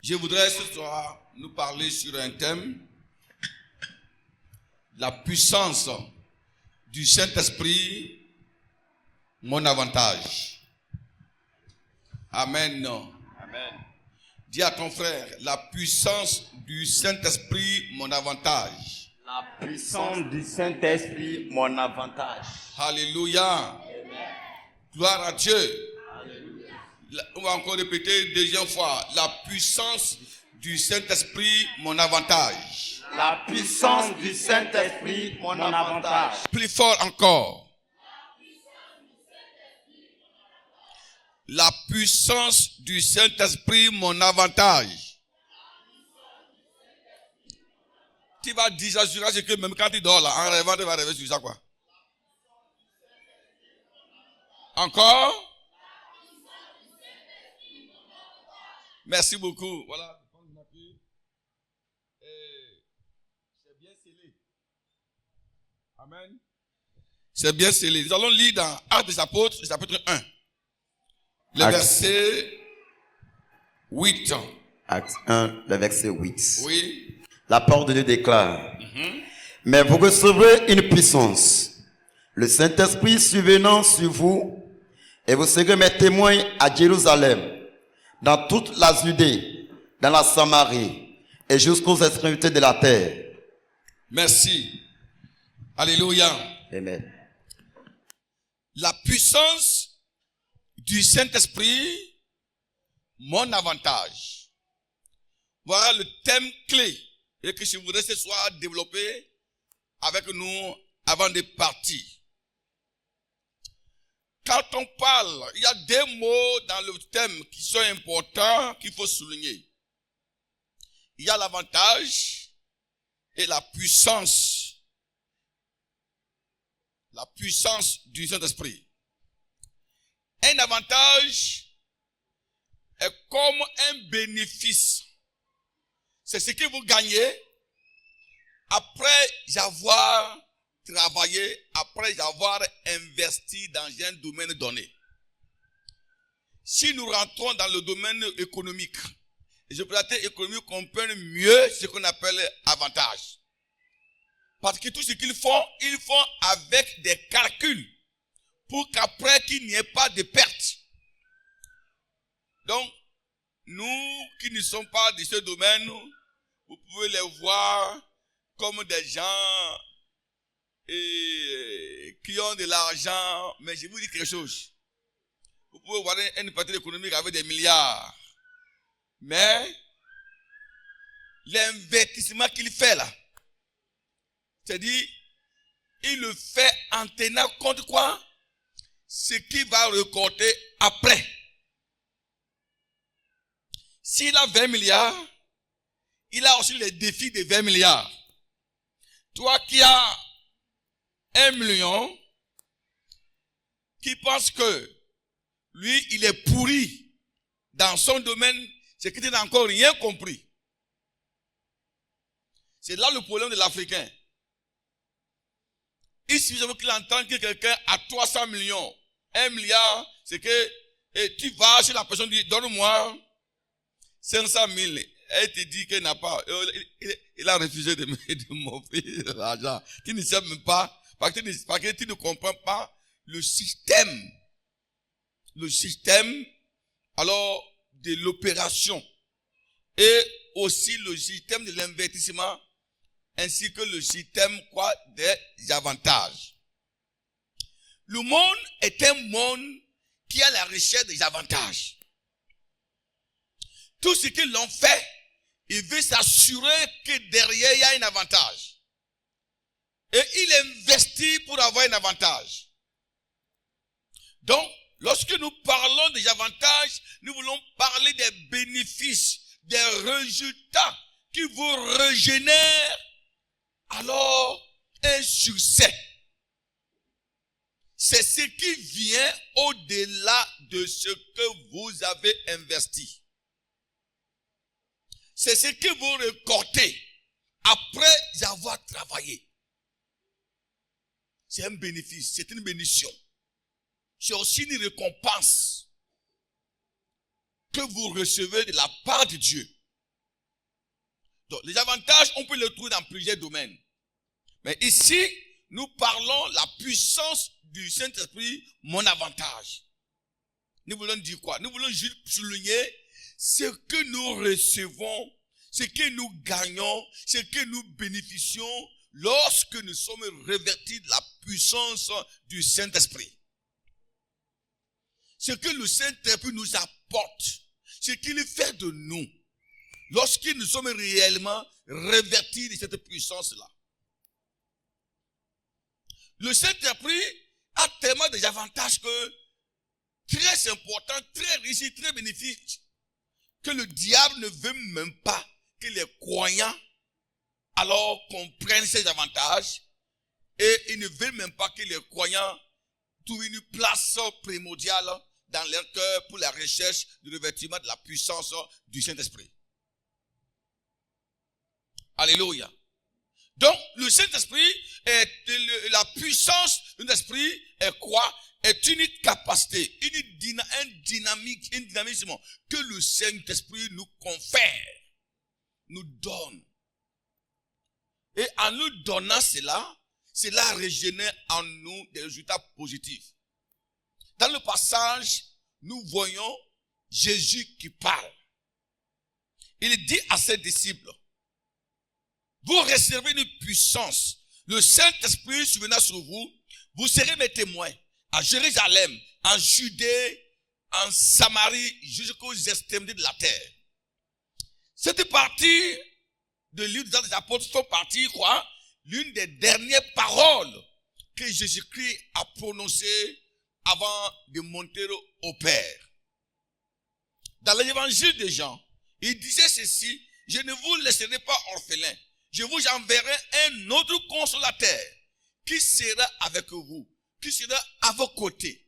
Je voudrais ce soir nous parler sur un thème, la puissance du Saint-Esprit, mon avantage. Amen. Amen. Dis à ton frère, la puissance du Saint-Esprit, mon avantage. La puissance du Saint-Esprit, mon avantage. Alléluia. Gloire à Dieu. On va encore répéter une deuxième fois. La puissance du Saint-Esprit, mon avantage. La puissance du Saint-Esprit, mon avantage. Plus fort encore. La puissance du Saint-Esprit, mon avantage. Tu vas dire ça sur ça, c'est que même quand tu dors là, en rêvant, tu vas rêver sur ça quoi. Encore? Merci beaucoup. Voilà. C'est bien scellé. Amen. C'est bien scellé. Nous allons lire dans Actes des Apôtres, chapitre 1. Le verset 8. Acte 1, le verset 8. Oui. La parole de Dieu déclare, mais vous recevrez une puissance, le Saint-Esprit survenant sur vous, et vous serez mes témoins à Jérusalem, dans toute la Judée, dans la Samarie, et jusqu'aux extrémités de la terre. Merci. Alléluia. Amen. La puissance du Saint-Esprit, mon avantage. Voilà le thème clé et que je voudrais ce soir développer avec nous avant de partir. Quand on parle, il y a deux mots dans le thème qui sont importants qu'il faut souligner. Il y a l'avantage et la puissance. La puissance du Saint-Esprit. Un avantage est comme un bénéfice. C'est ce que vous gagnez après avoir travaillé, après avoir investi dans un domaine donné. Si nous rentrons dans le domaine économique, les opérateurs économiques comprennent mieux ce qu'on appelle avantage. Parce que tout ce qu'ils font avec des calculs pour qu'après qu'il n'y ait pas de pertes. Donc, nous qui ne sommes pas de ce domaine, vous pouvez les voir comme des gens qui ont de l'argent, mais je vous dis quelque chose. Vous pouvez voir un parti économique avec des milliards. Mais, l'investissement qu'il fait là, c'est-à-dire, il le fait en tenant compte quoi? Ce qu'il va récolter après. S'il a 20 milliards, il a aussi les défis de 20 milliards. Toi qui as 1 million, qui pense que lui, il est pourri dans son domaine, c'est que tu n'as encore rien compris. C'est là le problème de l'Africain. Il suffit qu'il entende que quelqu'un a 300 millions, 1 milliard, c'est que tu vas chez la personne, dit, donne-moi 500 000. Elle te dit qu'elle n'a pas, il a refusé de m'offrir l'argent. Tu ne sais même pas, parce que tu ne comprends pas le système, alors, de l'opération, et aussi le système de l'investissement, ainsi que le système, des avantages. Le monde est un monde qui a la recherche des avantages. Tout ce qu'ils l'ont fait, il veut s'assurer que derrière, il y a un avantage. Et il investit pour avoir un avantage. Donc, lorsque nous parlons des avantages, nous voulons parler des bénéfices, des résultats qui vous régénèrent, alors un succès. C'est ce qui vient au-delà de ce que vous avez investi. C'est ce que vous récoltez après avoir travaillé. C'est un bénéfice, c'est une bénédiction. C'est aussi une récompense que vous recevez de la part de Dieu. Donc, les avantages, on peut les trouver dans plusieurs domaines. Mais ici, nous parlons de la puissance du Saint-Esprit, mon avantage. Nous voulons dire quoi? Nous voulons juste souligner ce que nous recevons, ce que nous gagnons, ce que nous bénéficions lorsque nous sommes revêtus de la puissance du Saint-Esprit. Ce que le Saint-Esprit nous apporte, ce qu'il fait de nous, lorsque nous sommes réellement revêtus de cette puissance-là. Le Saint-Esprit a tellement d'avantages que très important, très riche, très bénéfique, que le diable ne veut même pas que les croyants alors comprennent ces avantages, et il ne veut même pas que les croyants trouvent une place primordiale dans leur cœur pour la recherche du revêtement de la puissance du Saint-Esprit. Alléluia. Donc, le Saint-Esprit est la puissance de l'Esprit est quoi? Est une capacité, un dynamisme que le Saint-Esprit nous confère, nous donne. Et en nous donnant cela régénère en nous des résultats positifs. Dans le passage, nous voyons Jésus qui parle. Il dit à ses disciples, vous recevez une puissance. Le Saint-Esprit surviendra sur vous. Vous serez mes témoins à Jérusalem, en Judée, en Samarie, jusqu'aux extrémités de la terre. Cette partie de l'livre des apôtres sont parties, quoi? L'une des dernières paroles que Jésus-Christ a prononcées avant de monter au Père. Dans l'évangile de Jean, il disait ceci, je ne vous laisserai pas orphelins. Je vous enverrai un autre consolateur qui sera avec vous, qui sera à vos côtés.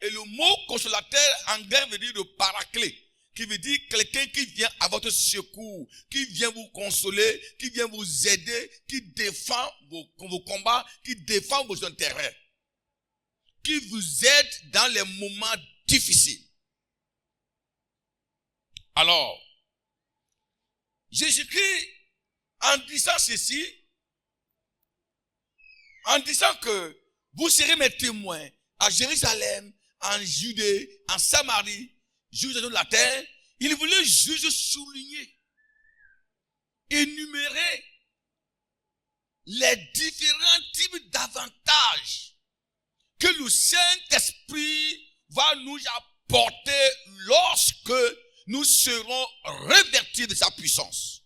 Et le mot consolateur en grec veut dire le paraclet, qui veut dire quelqu'un qui vient à votre secours, qui vient vous consoler, qui vient vous aider, qui défend vos combats, qui défend vos intérêts, qui vous aide dans les moments difficiles. Alors, Jésus-Christ, en disant ceci, en disant que vous serez mes témoins à Jérusalem, en Judée, en Samarie, jusqu'au bout de la terre, il voulait juste souligner, énumérer les différents types d'avantages que le Saint-Esprit va nous apporter lorsque nous serons revêtus de sa puissance.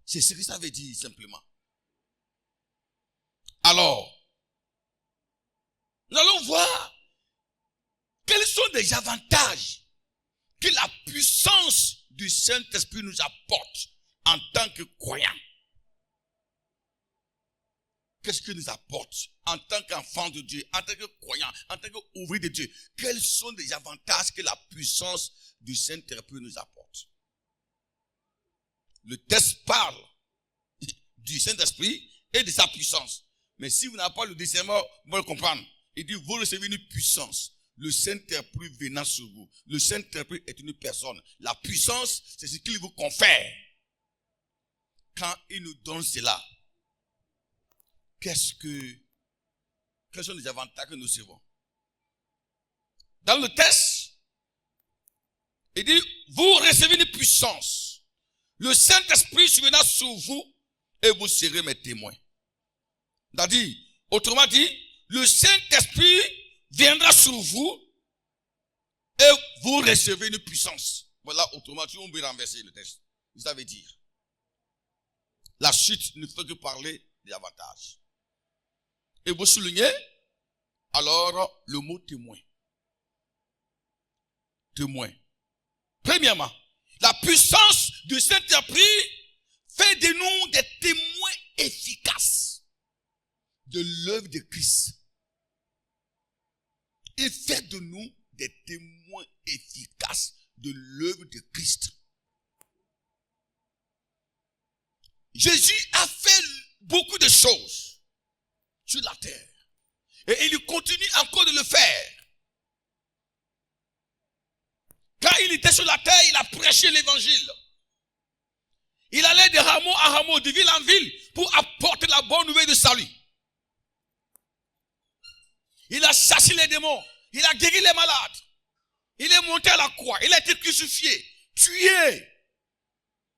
C'est ce que ça veut dire simplement. Alors, nous allons voir quels sont les avantages que la puissance du Saint-Esprit nous apporte en tant que croyants. Qu'est-ce qu'il nous apporte en tant qu'enfant de Dieu, en tant que croyant, en tant qu'ouvrier de Dieu? Quels sont les avantages que la puissance du Saint-Esprit nous apporte? Le texte parle du Saint-Esprit et de sa puissance. Mais si vous n'avez pas le discernement, vous allez comprendre. Il dit, vous recevez une puissance. Le Saint-Esprit venant sur vous. Le Saint-Esprit est une personne. La puissance, c'est ce qu'il vous confère. Quand il nous donne cela, quels sont les avantages que nous recevons? Dans le texte, il dit, vous recevez une puissance. Le Saint-Esprit surviendra sur vous et vous serez mes témoins. C'est-à-dire, autrement dit, le Saint-Esprit viendra sur vous et vous recevez une puissance. Voilà, autrement dit, on peut renverser le texte. Ça veut dire, la suite ne fait que parler des avantages. Et vous soulignez, alors, le mot témoin. Témoin. Premièrement, la puissance du Saint-Esprit fait de nous des témoins efficaces de l'œuvre de Christ. Il fait de nous des témoins efficaces de l'œuvre de Christ. Jésus a fait beaucoup de choses sur la terre. Et il continue encore de le faire. Quand il était sur la terre, il a prêché l'évangile. Il allait de hameau à hameau, de ville en ville, pour apporter la bonne nouvelle de salut. Il a chassé les démons. Il a guéri les malades. Il est monté à la croix. Il a été crucifié, tué.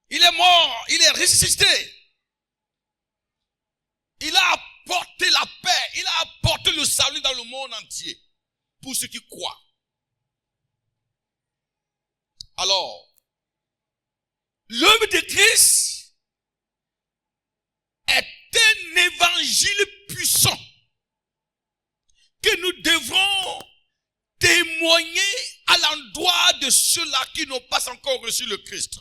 Il est mort. Il est ressuscité. Il a apporté la paix. Il a apporté le salut dans le monde entier. Pour ceux qui croient. Alors, l'œuvre de Christ est un évangile puissant que nous devrons témoigner à l'endroit de ceux-là qui n'ont pas encore reçu le Christ.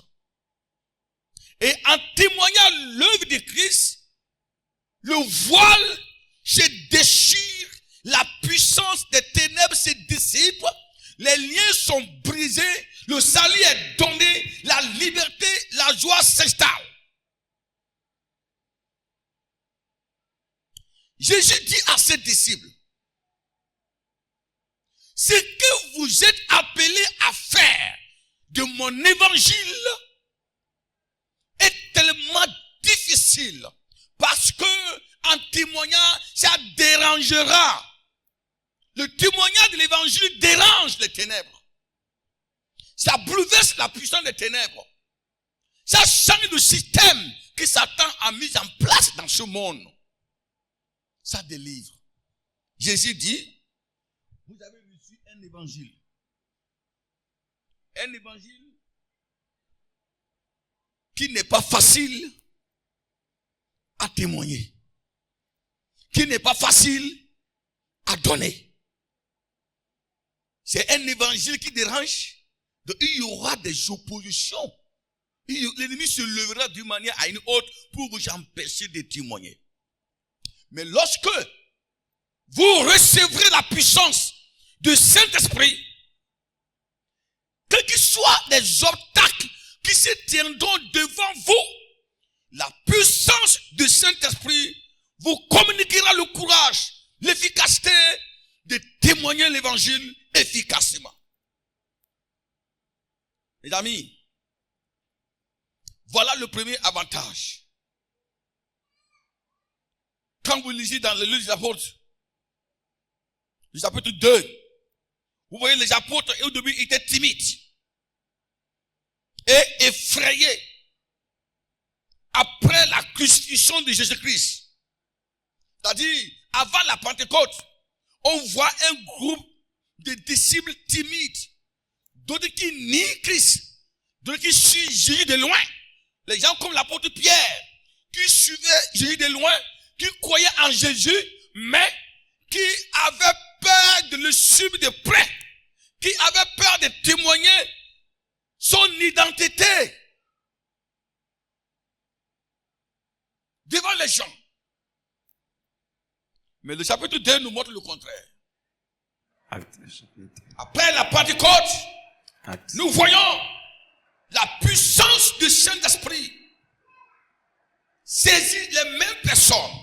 Et en témoignant l'œuvre de Christ, le voile se déchire, la puissance des ténèbres se dissipe, les liens sont brisés, le salut est donné, la liberté, la joie s'installe. Jésus dit à ses disciples, ce que vous êtes appelés à faire de mon évangile est tellement difficile parce que en témoignant, ça dérangera. Le témoignage de l'évangile dérange les ténèbres. Ça bouleverse la puissance des ténèbres. Ça change le système que Satan a mis en place dans ce monde. Ça délivre. Jésus dit, vous avez reçu un évangile. Un évangile qui n'est pas facile à témoigner. Qui n'est pas facile à donner. C'est un évangile qui dérange. Donc il y aura des oppositions. L'ennemi se lèvera d'une manière à une autre pour vous empêcher de témoigner. Mais lorsque vous recevrez la puissance du Saint-Esprit, quels que soient les obstacles qui se tiendront devant vous, la puissance du Saint-Esprit vous communiquera le courage, l'efficacité de témoigner l'évangile efficacement. Mes amis, voilà le premier avantage. Quand vous lisez dans le livre des apôtres, le chapitre 2, vous voyez les apôtres, et au début, ils étaient timides et effrayés. Après la crucifixion de Jésus-Christ, c'est-à-dire avant la Pentecôte, on voit un groupe de disciples timides, d'autres qui nient Christ, d'autres qui suivent Jésus de loin. Les gens comme l'apôtre Pierre, qui suivaient Jésus de loin, qui croyaient en Jésus, mais qui avaient peur de le suivre de près, qui avaient peur de témoigner son identité devant les gens. Mais le chapitre 2 nous montre le contraire. Après la Pentecôte, nous voyons la puissance du Saint-Esprit saisit les mêmes personnes.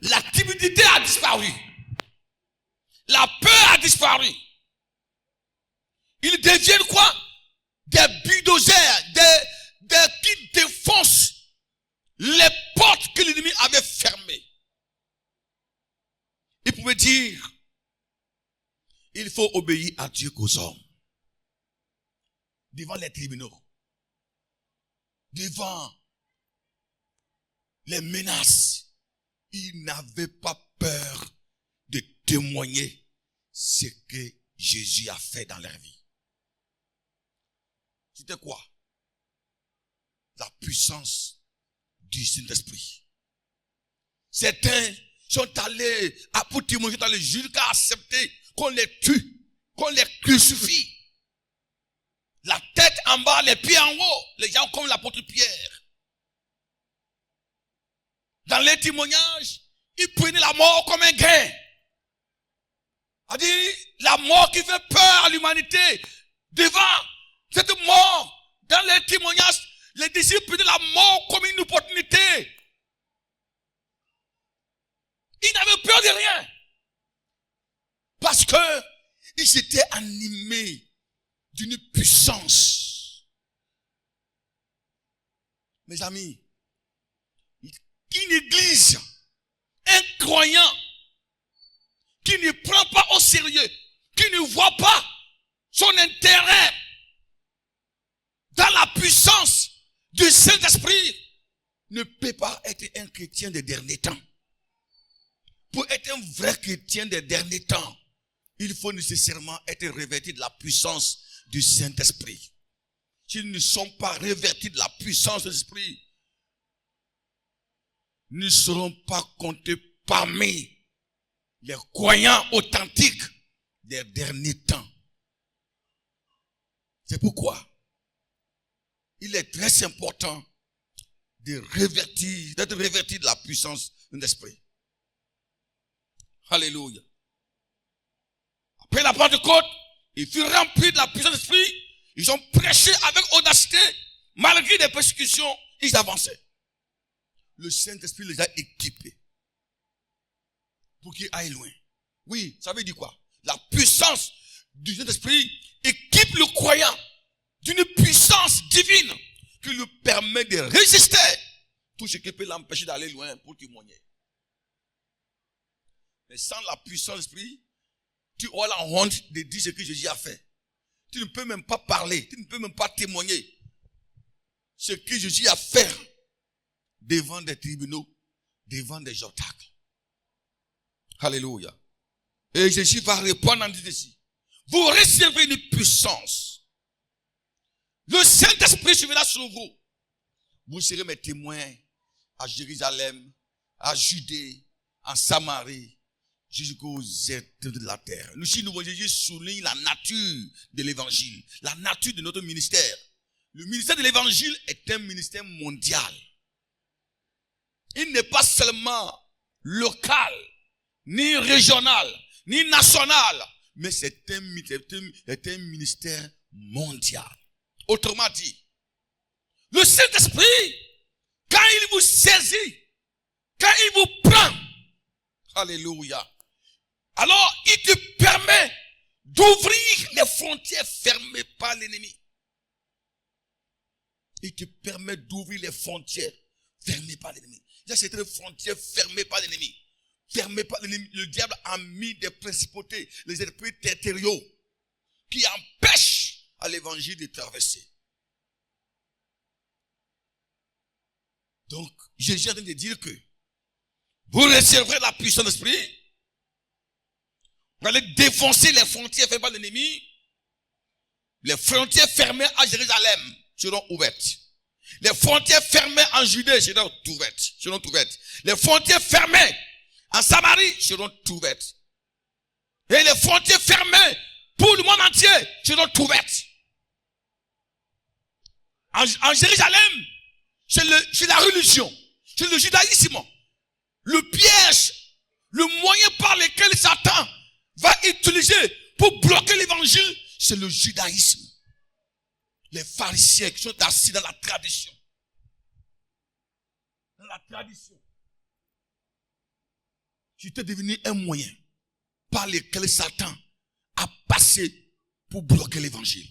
La timidité a disparu. La peur a disparu. Ils deviennent quoi? Des bulldozers, qui défoncent les portes que l'ennemi avait fermées. Ils pouvaient dire, il faut obéir à Dieu qu'aux hommes. Devant les tribunaux, devant les menaces, ils n'avaient pas peur de témoigner ce que Jésus a fait dans leur vie. C'était quoi? La puissance du Saint-Esprit. Certains sont allés, pour témoigner, dans le jusqu'à accepter qu'on les tue, qu'on les crucifie. La tête en bas, les pieds en haut. Les gens comme l'apôtre Pierre. Dans les témoignages, ils prenaient la mort comme un gain. C'est-à-dire, la mort qui fait peur à l'humanité. Devant cette mort, dans les témoignages, les disciples prenaient la mort comme une opportunité. Ils n'avaient peur de rien. Parce que ils étaient animés d'une puissance Mes amis, une église, un croyant qui ne prend pas au sérieux, qui ne voit pas son intérêt dans la puissance du Saint-Esprit, ne peut pas être un chrétien des derniers temps. Pour être un vrai chrétien des derniers temps, il faut nécessairement être revêtu de la puissance du Saint-Esprit. S'ils ne sont pas revêtus de la puissance de l'Esprit, ne seront pas comptés parmi les croyants authentiques des derniers temps. C'est pourquoi il est très important d'être revêtu de la puissance de l'Esprit. Alléluia. Après la Pentecôte, ils furent remplis de la puissance de l'Esprit. Ils ont prêché avec audacité. Malgré des persécutions, ils avançaient. Le Saint-Esprit les a équipés pour qu'ils aillent loin. Oui, ça veut dire quoi? La puissance du Saint-Esprit équipe le croyant d'une puissance divine qui lui permet de résister tout ce qui peut l'empêcher d'aller loin pour témoigner. Mais sans la puissance de l'Esprit, tu auras la honte de dire ce que Jésus a fait. Tu ne peux même pas parler, tu ne peux même pas témoigner ce que Jésus a fait devant des tribunaux, devant des obstacles. Alléluia. Et Jésus va répondre en disant ceci. Vous recevez une puissance. Le Saint-Esprit surviendra sur vous. Vous serez mes témoins à Jérusalem, à Judée, en Samarie, jusqu'aux êtres de la terre. Nous, si nous voyons Jésus souligne la nature de l'évangile, la nature de notre ministère. Le ministère de l'évangile est un ministère mondial. Il n'est pas seulement local, ni régional, ni national, mais c'est un ministère mondial. Autrement dit, le Saint-Esprit, quand il vous saisit, quand il vous prend, alléluia, alors il te permet d'ouvrir les frontières fermées par l'ennemi. Il te permet d'ouvrir les frontières fermées par l'ennemi. C'est une frontière fermée par l'ennemi. Fermée par l'ennemi. Le diable a mis des principautés, les esprits territoriaux, qui empêchent à l'évangile de traverser. Donc, Jésus est en train de dire que vous recevrez la puissance de l'Esprit. Vous allez défoncer les frontières fermées par l'ennemi. Les frontières fermées à Jérusalem seront ouvertes. Les frontières fermées en Judée seront ouvertes. Les frontières fermées en Samarie seront ouvertes. Et les frontières fermées pour le monde entier seront ouvertes. En Jérusalem, c'est la religion, c'est le judaïsme. Le piège, le moyen par lequel Satan va utiliser pour bloquer l'évangile, c'est le judaïsme. Les pharisiens qui sont assis dans la tradition. Dans la tradition. C'était devenu un moyen par lequel Satan a passé pour bloquer l'évangile.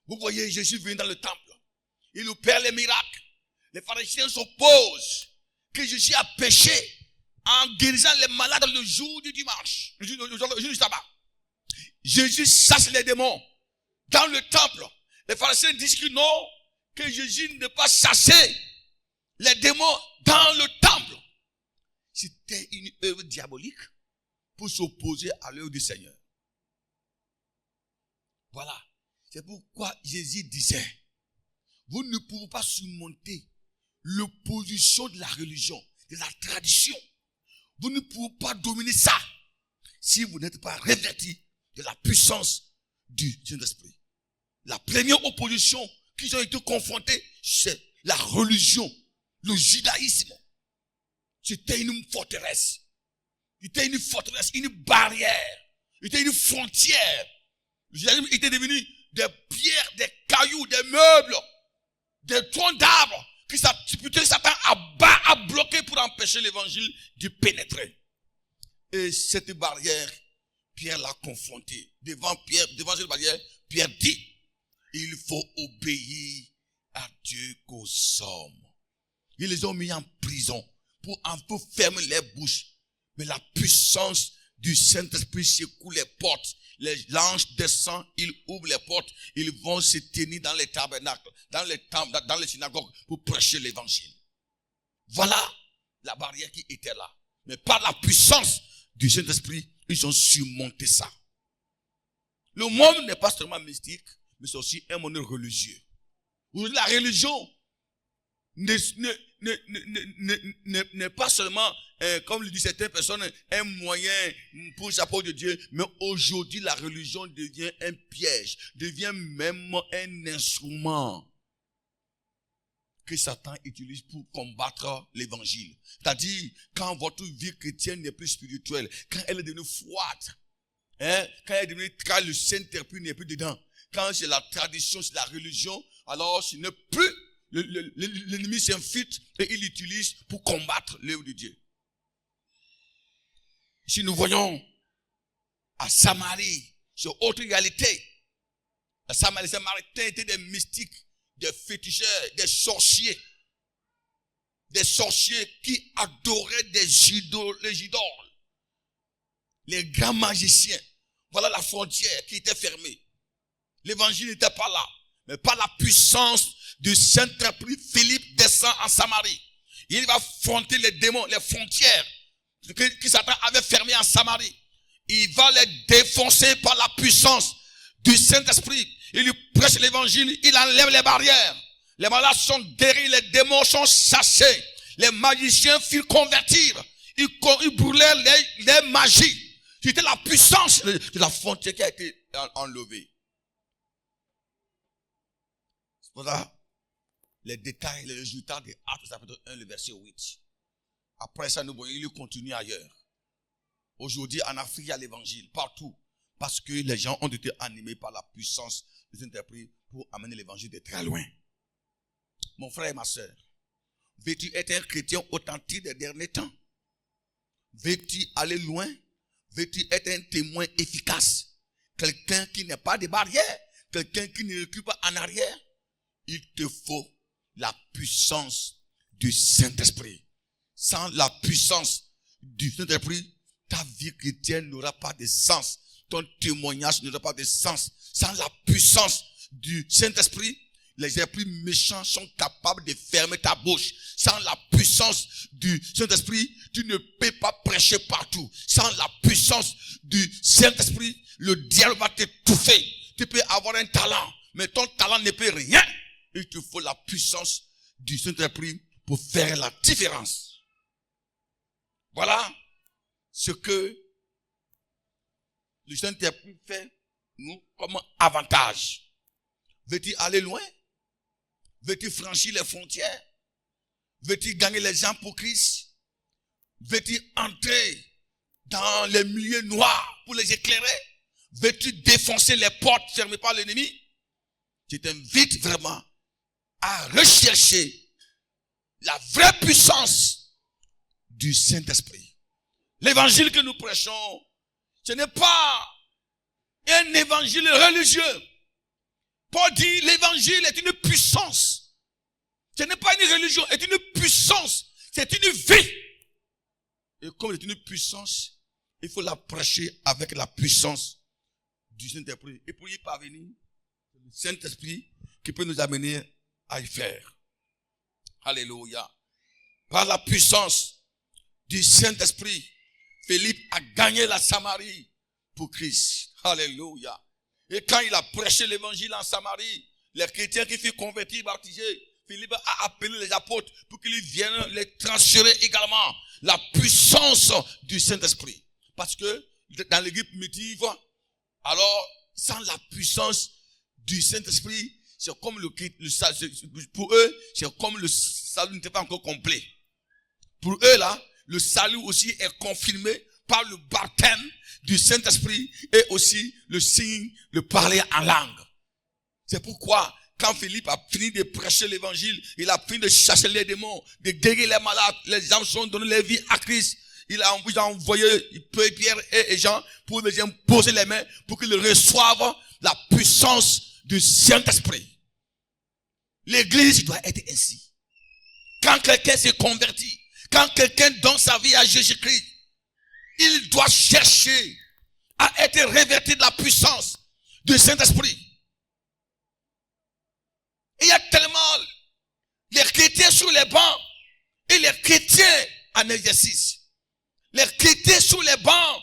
Vous voyez Jésus vient dans le temple. Il opère les miracles. Les pharisiens s'opposent que Jésus a péché en guérissant les malades le jour du dimanche, le jour du sabbat. Jésus chasse les démons dans le temple. Les pharisiens disent que non, que Jésus ne pas chasser les démons dans le temple. C'était une œuvre diabolique pour s'opposer à l'œuvre du Seigneur. Voilà. C'est pourquoi Jésus disait, vous ne pouvez pas surmonter l'opposition de la religion, de la tradition. Vous ne pouvez pas dominer ça si vous n'êtes pas revêtu de la puissance du Saint-Esprit. La première opposition qu'ils ont été confrontés, c'est la religion, le judaïsme. C'était une forteresse. C'était une forteresse, une barrière. C'était une frontière. Le judaïsme était devenu des pierres, des cailloux, des meubles, des troncs d'arbres que Satan a bloqué pour empêcher l'évangile de pénétrer. Et cette barrière, Pierre l'a confronté. Devant cette barrière, Pierre dit, il faut obéir à Dieu qu'aux hommes. Ils les ont mis en prison pour un peu fermer les bouches. Mais la puissance du Saint-Esprit secoue les portes. L'ange descend, il ouvre les portes. Ils vont se tenir dans les tabernacles, dans les temples, dans les synagogues pour prêcher l'évangile. Voilà la barrière qui était là. Mais par la puissance du Saint-Esprit, ils ont surmonté ça. Le monde n'est pas seulement mystique, mais c'est aussi un monde religieux. Aujourd'hui, la religion n'est pas seulement, comme le disent certaines personnes, un moyen pour s'approcher de Dieu, mais aujourd'hui, la religion devient un piège, devient même un instrument que Satan utilise pour combattre l'évangile. C'est-à-dire, quand votre vie chrétienne n'est plus spirituelle, quand elle est devenue froide, quand le Saint-Esprit n'est plus dedans, quand c'est la tradition, c'est la religion, alors ce n'est plus, l'ennemi s'infiltre et il l'utilise pour combattre l'œuvre de Dieu. Si nous voyons à Samarie, c'est autre réalité. Les Samaritains étaient des mystiques, des féticheurs, des sorciers qui adoraient les idoles, les grands magiciens. Voilà la frontière qui était fermée. L'évangile n'était pas là, mais par la puissance du Saint-Esprit, Philippe descend en Samarie. Il va affronter les démons, les frontières que Satan avait fermées en Samarie. Il va les défoncer par la puissance du Saint-Esprit. Il lui prêche l'évangile, il enlève les barrières. Les malades sont guéris, les démons sont chassés. Les magiciens firent convertir. Ils brûlaient les magies. C'était la puissance de la frontière qui a été enlevée. C'est pour ça, les détails, les résultats des Actes chapitre 1, le verset 8. Après ça, nous voyons, il continue ailleurs. Aujourd'hui, en Afrique, il y a l'évangile, partout. Parce que les gens ont été animés par la puissance du Saint-Esprit pour amener l'évangile de très loin. Mon frère et ma soeur, veux-tu être un chrétien authentique des derniers temps? Veux-tu aller loin? Veux-tu être un témoin efficace? Quelqu'un qui n'a pas de barrière? Quelqu'un qui ne recule pas en arrière? Il te faut la puissance du Saint-Esprit. Sans la puissance du Saint-Esprit, ta vie chrétienne n'aura pas de sens. Ton témoignage n'aura pas de sens. Sans la puissance du Saint-Esprit, les esprits méchants sont capables de fermer ta bouche. Sans la puissance du Saint-Esprit, tu ne peux pas prêcher partout. Sans la puissance du Saint-Esprit, le diable va t'étouffer. Tu peux avoir un talent, mais ton talent ne peut rien. Il te faut la puissance du Saint-Esprit pour faire la différence. Voilà ce que le Saint-Esprit fait nous comme avantage. Veux-tu aller loin? Veux-tu franchir les frontières? Veux-tu gagner les gens pour Christ? Veux-tu entrer dans les milieux noirs pour les éclairer? Veux-tu défoncer les portes fermées par l'ennemi? Je t'invite vraiment à rechercher la vraie puissance du Saint-Esprit. L'évangile que nous prêchons, ce n'est pas un évangile religieux. Paul dit l'évangile est une puissance. Ce n'est pas une religion, c'est une puissance. C'est une vie. Et comme c'est une puissance, il faut la prêcher avec la puissance du Saint-Esprit. Et pour y parvenir, c'est le Saint-Esprit qui peut nous amener à y faire. Alléluia. Par la puissance du Saint-Esprit, Philippe a gagné la Samarie pour Christ. Alléluia. Et quand il a prêché l'évangile en Samarie, les chrétiens qui furent convertis, baptisés, Philippe a appelé les apôtres pour qu'ils viennent les transférer également la puissance du Saint-Esprit. Parce que dans l'église primitive, alors sans la puissance du Saint-Esprit, c'est comme pour eux, c'est comme le salut n'était pas encore complet. Pour eux là, le salut aussi est confirmé par le baptême du Saint-Esprit et aussi le signe de parler en langue. C'est pourquoi quand Philippe a fini de prêcher l'évangile, il a fini de chasser les démons, de guérir les malades, les gens sont donné leur vie à Christ. Il a envoyé Pierre et Jean pour les imposer les mains pour qu'ils reçoivent la puissance du Saint-Esprit. L'église doit être ainsi. Quand quelqu'un se convertit, quand quelqu'un donne sa vie à Jésus-Christ, il doit chercher à être revêtu de la puissance du Saint-Esprit. Il y a tellement les chrétiens sur les bancs et les chrétiens en exercice. Les chrétiens sur les bancs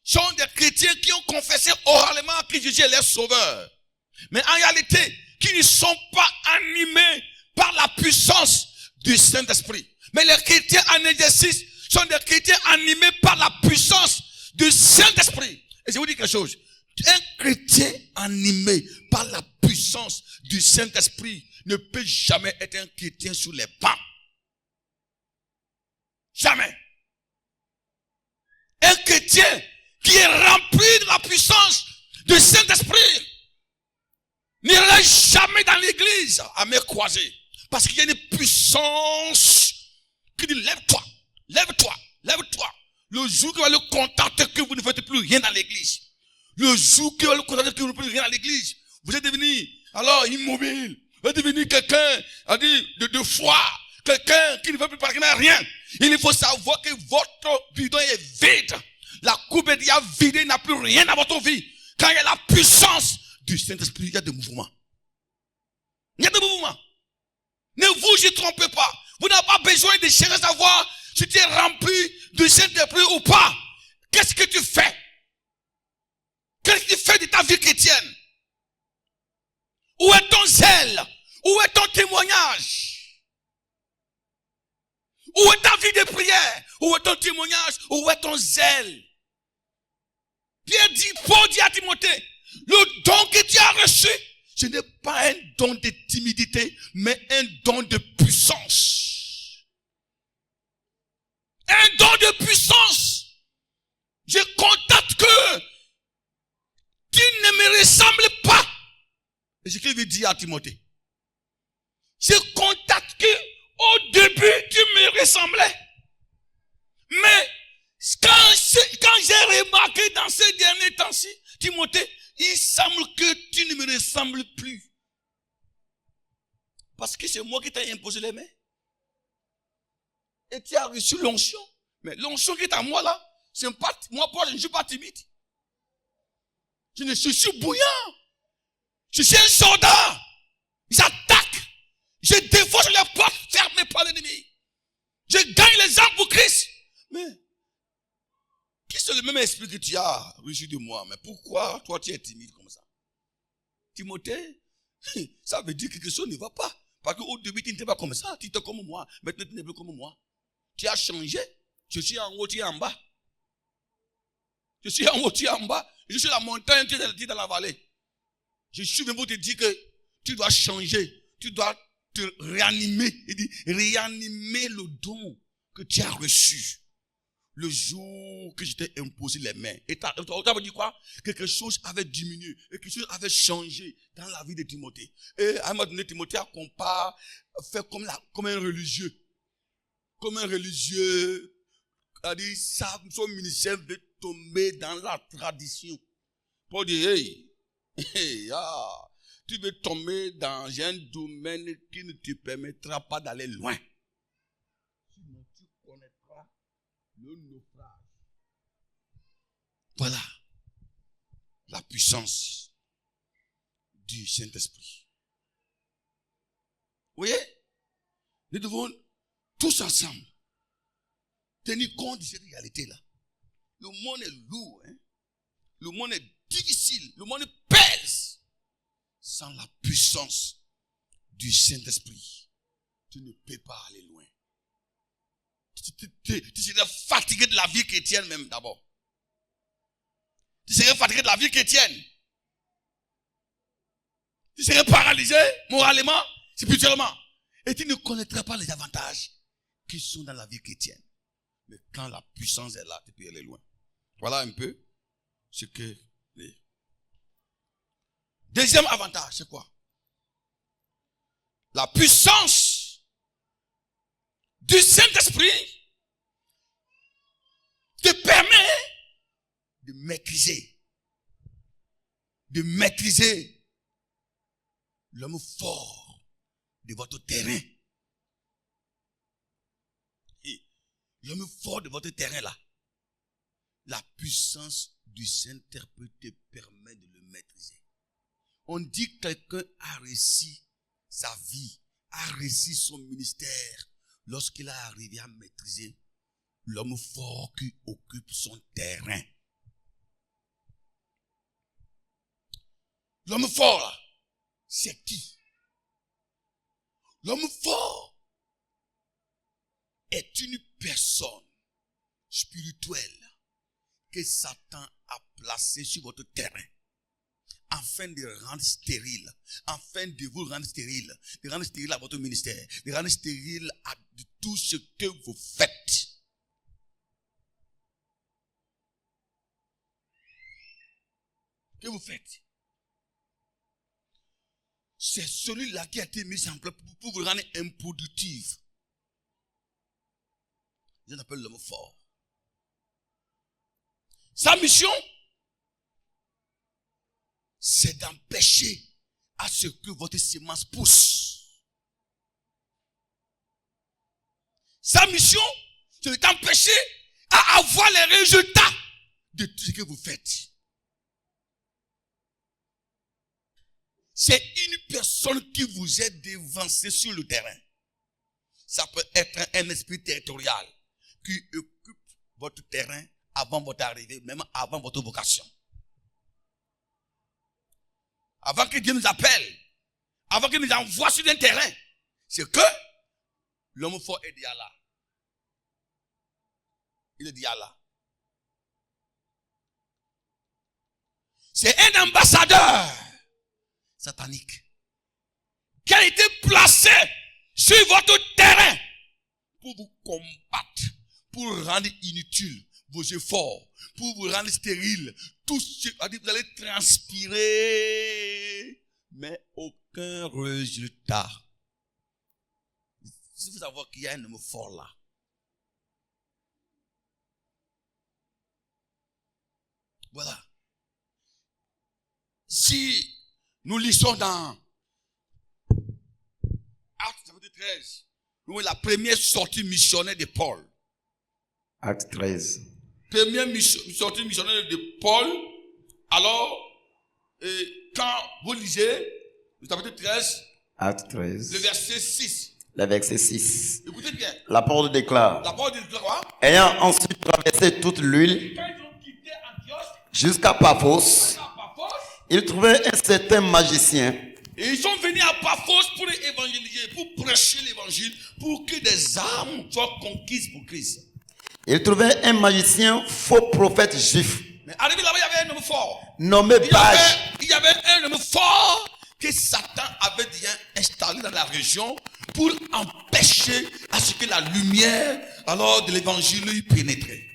sont des chrétiens qui ont confessé oralement que Jésus est leur sauveur. Mais en réalité, qui ne sont pas animés par la puissance du Saint-Esprit. Mais les chrétiens en exercice sont des chrétiens animés par la puissance du Saint-Esprit. Et je vous dis quelque chose. Un chrétien animé par la puissance du Saint-Esprit ne peut jamais être un chrétien sur les bancs. Jamais. Un chrétien qui est rempli de la puissance du Saint-Esprit n'ira jamais dans l'église à me croiser. Parce qu'il y a une puissance qui dit lève-toi, lève-toi, lève-toi. Le jour qui va le contacter que vous ne faites plus rien dans l'église. Le jour qui va le contacter que vous ne faites plus rien dans l'église. Vous êtes devenu alors immobile. Vous êtes devenu quelqu'un de foi. Quelqu'un qui ne veut plus parler à rien. Il faut savoir que votre bidon est vide. La coupe est déjà vidée, il n'a plus rien dans votre vie. Quand il y a la puissance du Saint-Esprit, il y a des mouvements. Il y a des mouvements. Ne vous y trompez pas. Vous n'avez pas besoin de chercher à savoir si tu es rempli du Saint-Esprit ou pas. Qu'est-ce que tu fais? Qu'est-ce que tu fais de ta vie chrétienne? Où est ton zèle? Où est ton témoignage? Où est ta vie de prière? Où est ton témoignage? Où est ton zèle? Paul dit à Timothée, le don que tu as reçu, ce n'est pas un don de timidité, mais un don de puissance. Un don de puissance. Je constate que tu ne me ressembles pas. Et ce qu'il veut dire à Timothée. Je constate que au début, tu me ressemblais. Mais quand j'ai remarqué dans ces derniers temps-ci, Timothée, il semble que tu ne me ressembles plus. Parce que c'est moi qui t'ai imposé les mains. Et tu as reçu l'onction. Mais l'onction qui est à moi là, c'est pas, moi Paul, je ne suis pas timide. Je suis bouillant. Je suis un soldat. J'attaque. Je défonce les portes fermées par l'ennemi. Je gagne les âmes pour Christ. Mais, qui c'est le même esprit que tu as reçu de moi? Mais pourquoi toi tu es timide comme ça? Timothée, ça veut dire que quelque chose ne va pas. Parce qu'au début tu n'étais pas comme ça, tu étais comme moi. Maintenant tu n'es plus comme moi. Tu as changé. Je suis en haut, tu es en bas. Je suis en haut, tu es en bas. Je suis la montagne, tu es dans la vallée. Je suis venu pour te dire que tu dois changer. Tu dois te réanimer. Il dit, réanimer le don que tu as reçu. Le jour que je t'ai imposé les mains. Et ça veut dire quoi? Quelque chose avait diminué. Et quelque chose avait changé dans la vie de Timothée. Et à un moment donné, Timothée a fait comme un religieux. Comme un religieux. A dit, son ministère veut tomber dans la tradition. Pour dire, tu veux tomber dans un domaine qui ne te permettra pas d'aller loin. Sinon, tu connaîtras le naufrage. Voilà la puissance du Saint-Esprit. Vous voyez? Nous devons tous ensemble tenir compte de cette réalité-là. Le monde est lourd, hein? Le monde est difficile, le monde pèse. Sans la puissance du Saint-Esprit, tu ne peux pas aller loin. Tu serais fatigué de la vie chrétienne même d'abord. Tu serais fatigué de la vie chrétienne. Tu serais paralysé moralement, spirituellement. Et tu ne connaîtras pas les avantages qui sont dans la vie chrétienne. Mais quand la puissance est là, tu peux aller loin. Voilà un peu ce que... Deuxième avantage, c'est quoi? La puissance du Saint-Esprit te permet de maîtriser l'homme fort de votre terrain. Et l'homme fort de votre terrain là, la puissance du Saint-Esprit te permet de le maîtriser. On dit que quelqu'un a réussi sa vie, a réussi son ministère lorsqu'il a arrivé à maîtriser l'homme fort qui occupe son terrain. L'homme fort là, c'est qui? L'homme fort est une personne spirituelle que Satan a placée sur votre terrain afin de rendre stérile, afin de vous rendre stérile, de rendre stérile à votre ministère, de rendre stérile à tout ce que vous faites. Que vous faites? C'est celui-là qui a été mis en place pour vous rendre improductif. Je l'appelle l'homme fort. Sa mission, c'est d'empêcher à ce que votre semence pousse. Sa mission, c'est d'empêcher à avoir les résultats de tout ce que vous faites. C'est une personne qui vous est dévancée sur le terrain. Ça peut être un esprit territorial qui occupe votre terrain avant votre arrivée, même avant votre vocation. Avant que Dieu nous appelle, avant qu'il nous envoie sur un terrain, c'est que l'homme fort est déjà là. Il est déjà là. C'est un ambassadeur satanique qui a été placé sur votre terrain pour vous combattre, pour rendre inutile vos efforts, pour vous rendre stérile. Tout ce que vous allez transpirer, mais aucun résultat. Si vous savez qu'il y a un homme fort là, voilà. Si nous lisons dans Actes chapitre 13, nous voyons la première sortie missionnaire de Paul. Acte 13. Première sortie missionnaire de Paul. Alors, quand vous lisez le chapitre 13, Acte 13. le verset 6. Le verset 6. Écoutez bien. La parole déclare. La parole déclare quoi? Ayant ensuite traversé toute l'île Quand ils ont quitté Antioche, jusqu'à Paphos, ils trouvaient un certain magicien. Et ils sont venus à Paphos pour évangéliser, pour prêcher l'évangile, pour que des âmes soient conquises pour Christ. Ils trouvaient un magicien, faux prophète juif, Mais arrivé là-bas, il y avait un homme fort. nommé Bage. Il y avait un homme fort que Satan avait déjà installé dans la région pour empêcher à ce que la lumière alors de l'évangile lui pénétrait.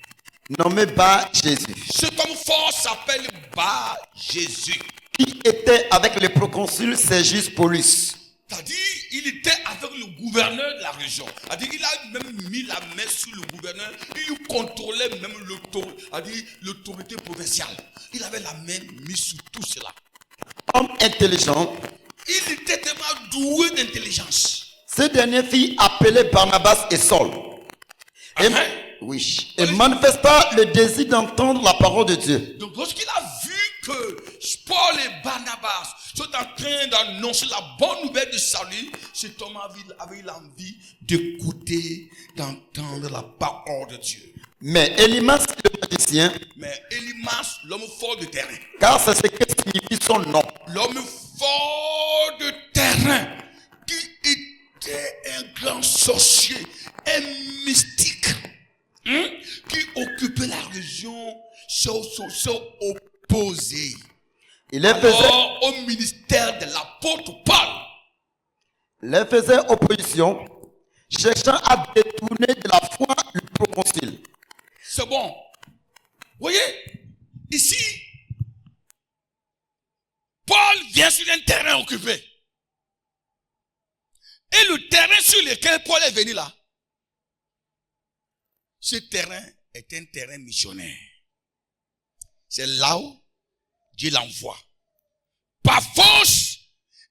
Nommé Bar Jésus, Cet homme fort s'appelle Bar Jésus. qui était avec le proconsul Sergius Paulus. C'est-à-dire, il était avec le gouverneur de la région. C'est-à-dire, il a même mis la main sur le gouverneur. Il contrôlait même l'autorité provinciale. Il avait la main mise sur tout cela. Homme intelligent, Il était tellement doué d'intelligence. ce dernier fit appeler Barnabas et Saul. Et, oui, et manifesta le désir d'entendre la parole de Dieu. Donc, lorsqu'il a vu que Paul et Barnabas sont en train d'annoncer la bonne nouvelle de salut, cet homme avait l'envie d'écouter, d'entendre la parole de Dieu. Mais Elimas le magicien, Mais Elimas, l'homme fort de terrain, car c'est ce que signifie son nom, l'homme fort de terrain, qui était un grand sorcier, un mystique, qui occupait la région, s'est opposé il les faisait, alors au ministère de l'apôtre Paul. les faisait opposition, cherchant à détourner de la foi le proconsul. C'est bon. Vous voyez, ici, Paul vient sur un terrain occupé. Et le terrain sur lequel Paul est venu là, ce terrain est un terrain missionnaire. C'est là où Dieu l'envoie. Paphos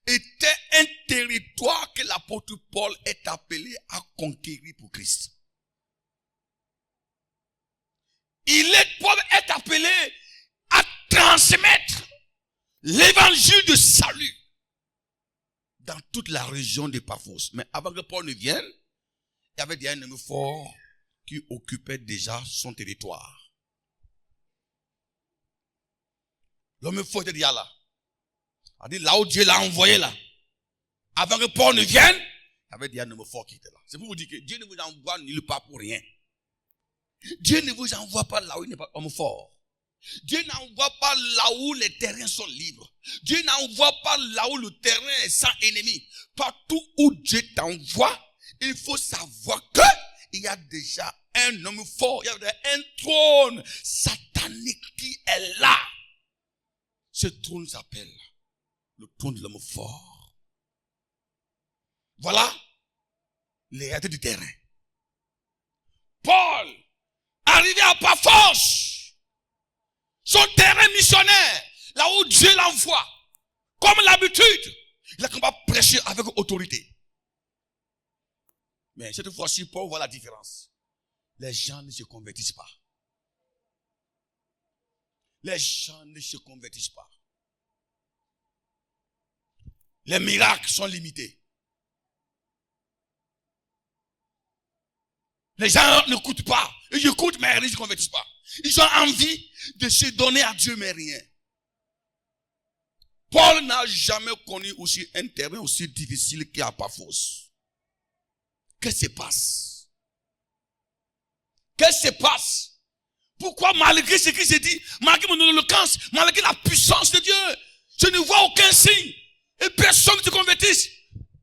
était un territoire territoire que l'apôtre Paul est appelé à conquérir pour Christ. Paul est appelé à transmettre l'évangile de salut dans toute la région de Paphos. Mais avant que Paul ne vienne, il y avait déjà un homme fort qui occupait déjà son territoire. L'homme fort était déjà là. C'est-à-dire là où Dieu l'a envoyé là. Avant que Paul ne vienne, il y avait déjà un homme fort qui était là. C'est pour vous dire que Dieu ne vous envoie nulle part pour rien. Dieu ne vous envoie pas là où il n'est pas homme fort. Dieu n'envoie pas là où les terrains sont libres. Dieu n'envoie pas là où le terrain est sans ennemi. Partout où Dieu t'envoie, il faut savoir qu'il y a déjà un homme fort. Il y a déjà un trône satanique qui est là. Ce trône s'appelle le trône de l'homme fort. Voilà les réalités du terrain. Paul, arrivé à Paphos, son terrain missionnaire, là où Dieu l'envoie, comme l'habitude, il a commencé à prêcher avec autorité. Mais cette fois-ci, Paul voit la différence. Les gens ne se convertissent pas. Les gens ne se convertissent pas. Les miracles sont limités. Les gens n'écoutent pas. Ils écoutent, mais ils ne se convertissent pas. Ils ont envie de se donner à Dieu, mais rien. Paul n'a jamais connu aussi un terrain aussi difficile qu'à Paphos. Qu'est-ce qui se passe? Qu'est-ce qui se passe? Pourquoi malgré ce qui se dit, malgré mon éloquence, malgré la puissance de Dieu, je ne vois aucun signe et personne ne se convertisse?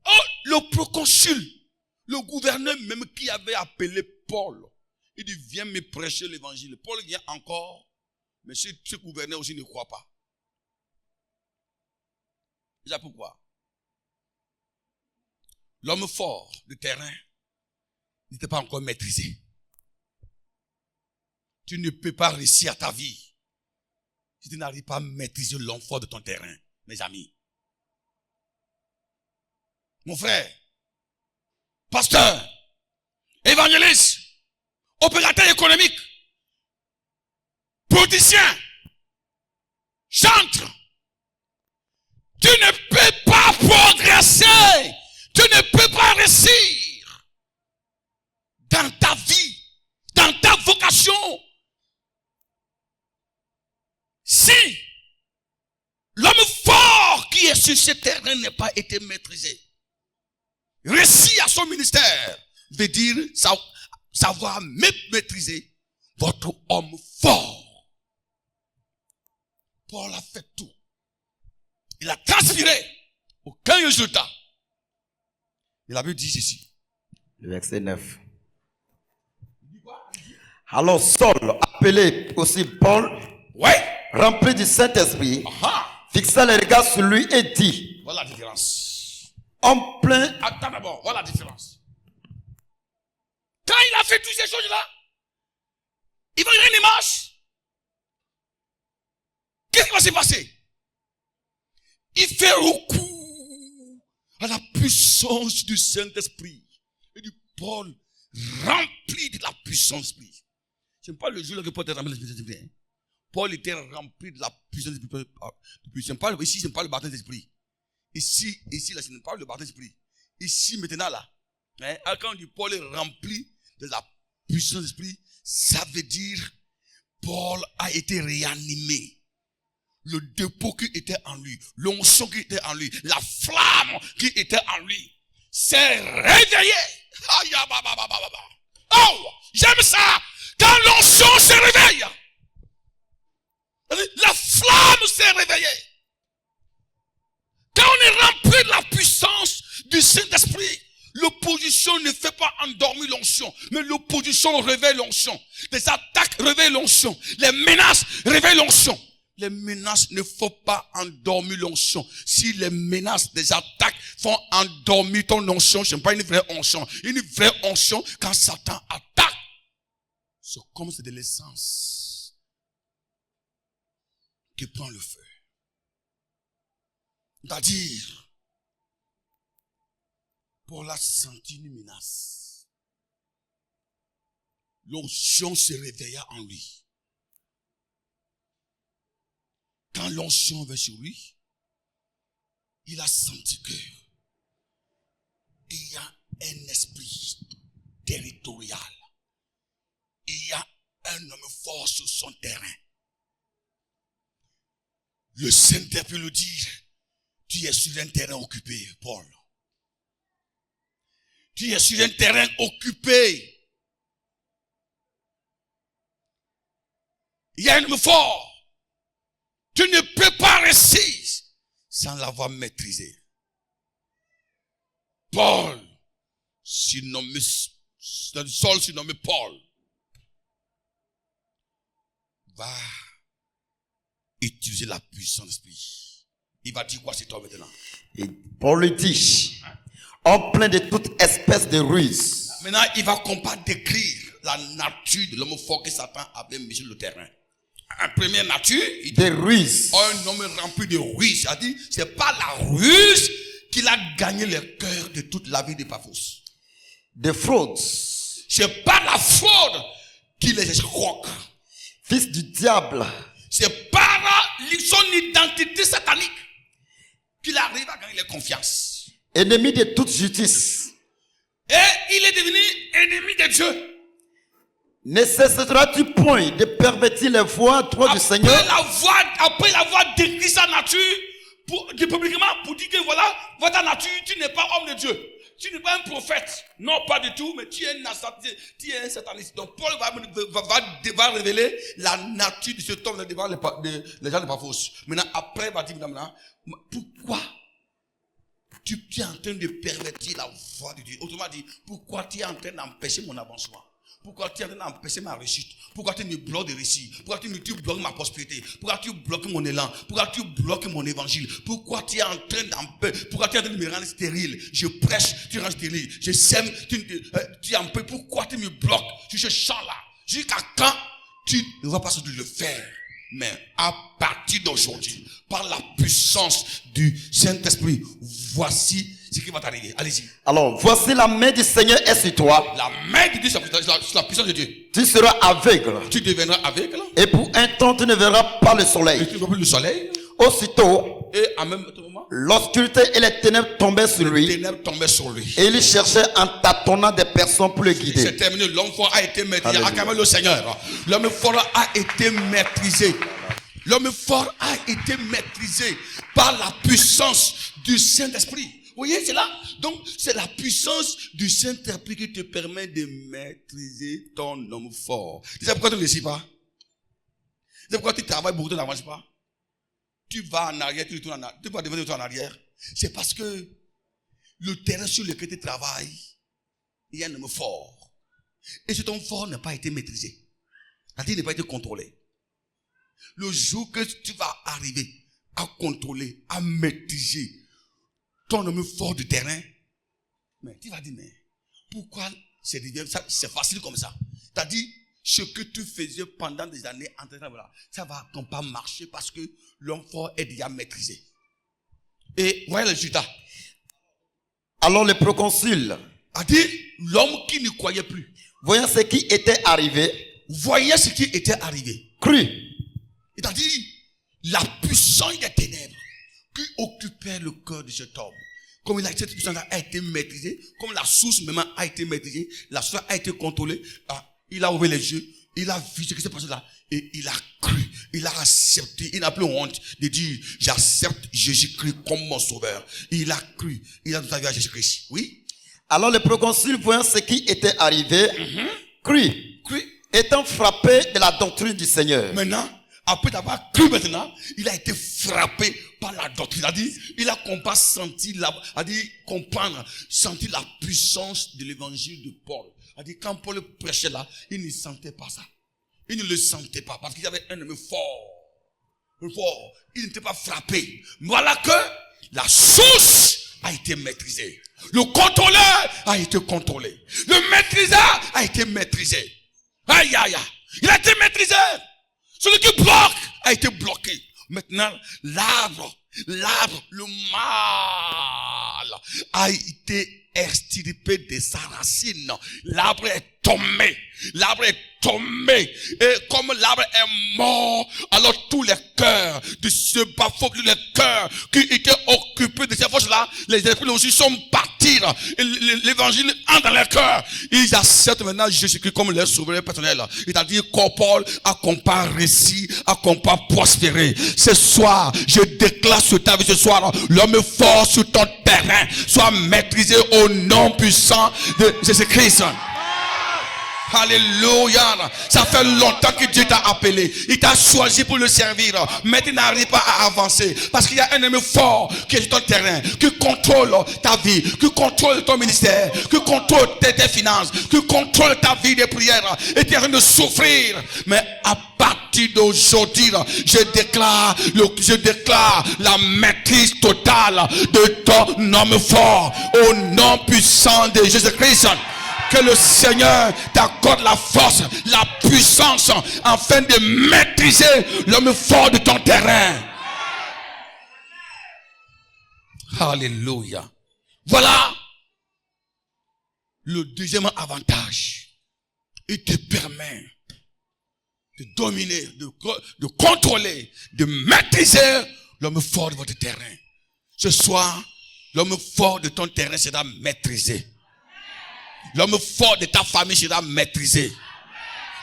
Oh, le proconsul, le gouverneur même qui avait appelé Paul, il dit, viens me prêcher l'évangile. Paul vient encore, mais ce gouverneur aussi ne croit pas. C'est pourquoi l'homme fort du terrain n'était pas encore maîtrisé. Tu ne peux pas réussir à ta vie si tu n'arrives pas à maîtriser l'homme fort de ton terrain, mes amis. Mon frère, pasteur, évangéliste, opérateur économique, politicien, chantre, tu ne peux pas progresser, tu ne peux pas réussir dans ta vie, dans ta vocation, si l'homme fort qui est sur ce terrain n'a pas été maîtrisé. Réussir à son ministère veut dire savoir maîtriser votre homme fort. Paul a fait tout. Il a transpiré. Aucun résultat. Il avait dit ceci. Le verset 9. Alors Saul, appelé aussi Paul, Ouais. rempli du Saint-Esprit, fixa les regards sur lui et dit, Voilà la différence. homme plein. Attends d'abord, voilà la différence. Quand il a fait toutes ces choses-là, il va rien ne marche. Qu'est-ce qui va se passer? Il fait recours à la puissance du Saint-Esprit et du Paul rempli de la puissance de l'Esprit. Ce n'est pas le jour que Paul était rempli de la puissance de l'Esprit. Paul était rempli de la puissance de l'Esprit. Ici, ce n'est pas le baptême de l'Esprit. Ici, là, ce n'est pas le baptême de l'Esprit. Ici, maintenant, là, quand on dit Paul est rempli de la puissance de l'Esprit, ça veut dire Paul a été réanimé. Le dépôt qui était en lui, l'onction qui était en lui, la flamme qui était en lui, s'est réveillée. Oh, j'aime ça. Quand l'onction se réveille, la flamme s'est réveillée. Quand on est rempli de la puissance du Saint-Esprit, l'opposition ne fait pas endormir l'onction, mais l'opposition réveille l'onction. Les attaques réveillent l'onction. Les menaces réveillent l'onction. Les menaces ne font pas endormir l'onction. Si les menaces des attaques font endormir ton onction, ce n'est pas une vraie onction. Une vraie onction, quand Satan attaque, c'est comme c'est de l'essence qui prend le feu. C'est-à-dire, Paul a senti une menace. L'onction se réveilla en lui. Quand l'onction vint sur lui, il a senti que il y a un esprit territorial. Il y a un homme fort sur son terrain. Le Saint-Esprit lui dit, tu es sur un terrain occupé, Paul. Tu es sur un terrain occupé. Il y a un homme fort. Tu ne peux pas réussir sans l'avoir maîtrisé. Paul, surnommé Saul, surnommé Paul, va utiliser la puissance de l'esprit. Il va dire quoi c'est toi maintenant? Et Paul lui dit, en plein de toute espèce de ruse. Maintenant, il va décrire la nature de l'homme fort que Satan avait mis sur le terrain. En première nature, il dit, Des ruses. un homme rempli de ruse. Il dit, c'est pas la ruse qu'il a gagné le cœur de toute la vie de Paphos. Des fraudes. C'est pas la fraude qui les escroque. Fils du diable. C'est par son identité satanique qu'il arrive à gagner la confiance. Ennemi de toute justice. Et il est devenu ennemi de Dieu. Ne cesseras-tu point de pervertir les voies droites du Seigneur? Après l'avoir décrit sa nature, publiquement, pour dire que voilà ta nature, tu n'es pas homme de Dieu. Tu n'es pas un prophète. Non, pas du tout, mais tu es un sataniste. Donc Paul va révéler la nature de cet homme devant les gens de Paphos. Maintenant, après, il va dire, maintenant, pourquoi tu es en train de pervertir la voie de Dieu? Autrement dit, pourquoi tu es en train d'empêcher mon avancement? Pourquoi tu es en train d'empêcher ma réussite? Pourquoi tu me bloques de réussite? Pourquoi tu bloques ma prospérité? Pourquoi tu bloques mon élan? Pourquoi tu bloques mon évangile? Pourquoi tu es en train de me rendre stérile? Je prêche, tu rends stérile. Je sème, tu en peux. Pourquoi tu me bloques sur ce champ-là? Jusqu'à quand tu ne vas pas le faire? Mais à partir d'aujourd'hui, par la puissance du Saint-Esprit, voici ce qui va t'arriver. Allez-y. Alors, voici la main du Seigneur est sur toi. La main de Dieu, c'est la puissance de Dieu. Tu seras aveugle. Tu deviendras aveugle. Et pour un temps, tu ne verras pas le Et soleil. tu ne vois plus le soleil. Aussitôt, Et en même moment, l'obscurité et les ténèbres tombaient sur les lui. ténèbres tombaient sur lui. Et il cherchait en tâtonnant des personnes pour le C'est guider. terminé. L'homme fort a été maîtrisé. Alléluia. Acclamez le Seigneur. L'homme fort a été maîtrisé. L'homme fort a été maîtrisé par la puissance du Saint-Esprit. Vous voyez, c'est là. Donc, c'est la puissance du Saint-Esprit qui te permet de maîtriser ton homme fort. Tu sais pourquoi tu ne réussis pas? Tu sais pourquoi tu travailles beaucoup, tu n'avances pas? Tu vas en arrière, tu vas devenir en arrière. C'est parce que le terrain sur lequel tu travailles, il y a un homme fort. Et cet homme fort n'a pas été maîtrisé. C'est-à-dire, il n'a pas été contrôlé. Le jour que tu vas arriver à contrôler, à maîtriser ton homme fort du terrain, mais tu vas dire, mais pourquoi c'est facile comme ça? C'est-à-dire, ce que tu faisais pendant des années, ça va pas marcher parce que l'homme fort est déjà maîtrisé. Et voyez le résultat. Alors le proconsul, A dit, l'homme qui ne croyait plus, voyant ce qui était arrivé, voyait ce qui était arrivé. crut. C'est-à-dire, la puissance des ténèbres qui occupait le cœur de cet homme. Comme cette puissance a été maîtrisée, comme la source même a été maîtrisée, la source a été contrôlée, il a ouvert les yeux, il a vu ce qui s'est passé là, et il a cru, il a accepté, il n'a plus honte de dire, j'accepte Jésus-Christ comme mon sauveur. Il a cru, il a donné sa vie à Jésus-Christ. Oui. Alors le proconsul, voyant ce qui était arrivé, crut, étant frappé de la doctrine du Seigneur. Maintenant, après avoir cru maintenant, il a été frappé par la doctrine. Il a senti la puissance de l'évangile de Paul. Quand Paul prêchait là, il ne sentait pas ça. Il ne le sentait pas parce qu'il y avait un homme fort. Il n'était pas frappé. Voilà que la source a été maîtrisée. Le contrôleur a été contrôlé. Le maîtriseur a été maîtrisé. Aïe, aïe, aïe. Il a été maîtrisé. Celui qui bloque a été bloqué. Maintenant, l'arbre, le mal a été extirpé de sa racine. L'arbre est tombé. L'arbre est tombé. Et comme l'arbre est mort, alors tous les cœurs de ce bafou, tous les cœurs qui étaient occupés de ces forces-là, les esprits aussi sont partis. L'évangile entre dans les cœurs. Ils acceptent maintenant Jésus-Christ comme leur souverain personnel. C'est-à-dire qu'on Paul a qu'on pas réussi, a qu'on pas prospéré. Ce soir, je déclare sur ta vie ce soir, l'homme fort sur ton terrain soit maîtrisé au nom puissant de Jésus-Christ. Alléluia. Ça fait longtemps que Dieu t'a appelé. Il t'a choisi pour le servir. Mais tu n'arrives pas à avancer. Parce qu'il y a un ennemi fort qui est sur ton terrain, qui contrôle ta vie, qui contrôle ton ministère, qui contrôle tes finances, qui contrôle ta vie de prière. Et tu es en train de souffrir. Mais à partir d'aujourd'hui, je déclare la maîtrise totale de ton homme fort. Au nom puissant de Jésus-Christ. Que le Seigneur t'accorde la force, la puissance, afin de maîtriser l'homme fort de ton terrain. Alléluia. Voilà le deuxième avantage. Il te permet de dominer, de contrôler, de maîtriser l'homme fort de votre terrain. Ce soir, l'homme fort de ton terrain sera maîtrisé. L'homme fort de ta famille sera maîtrisé.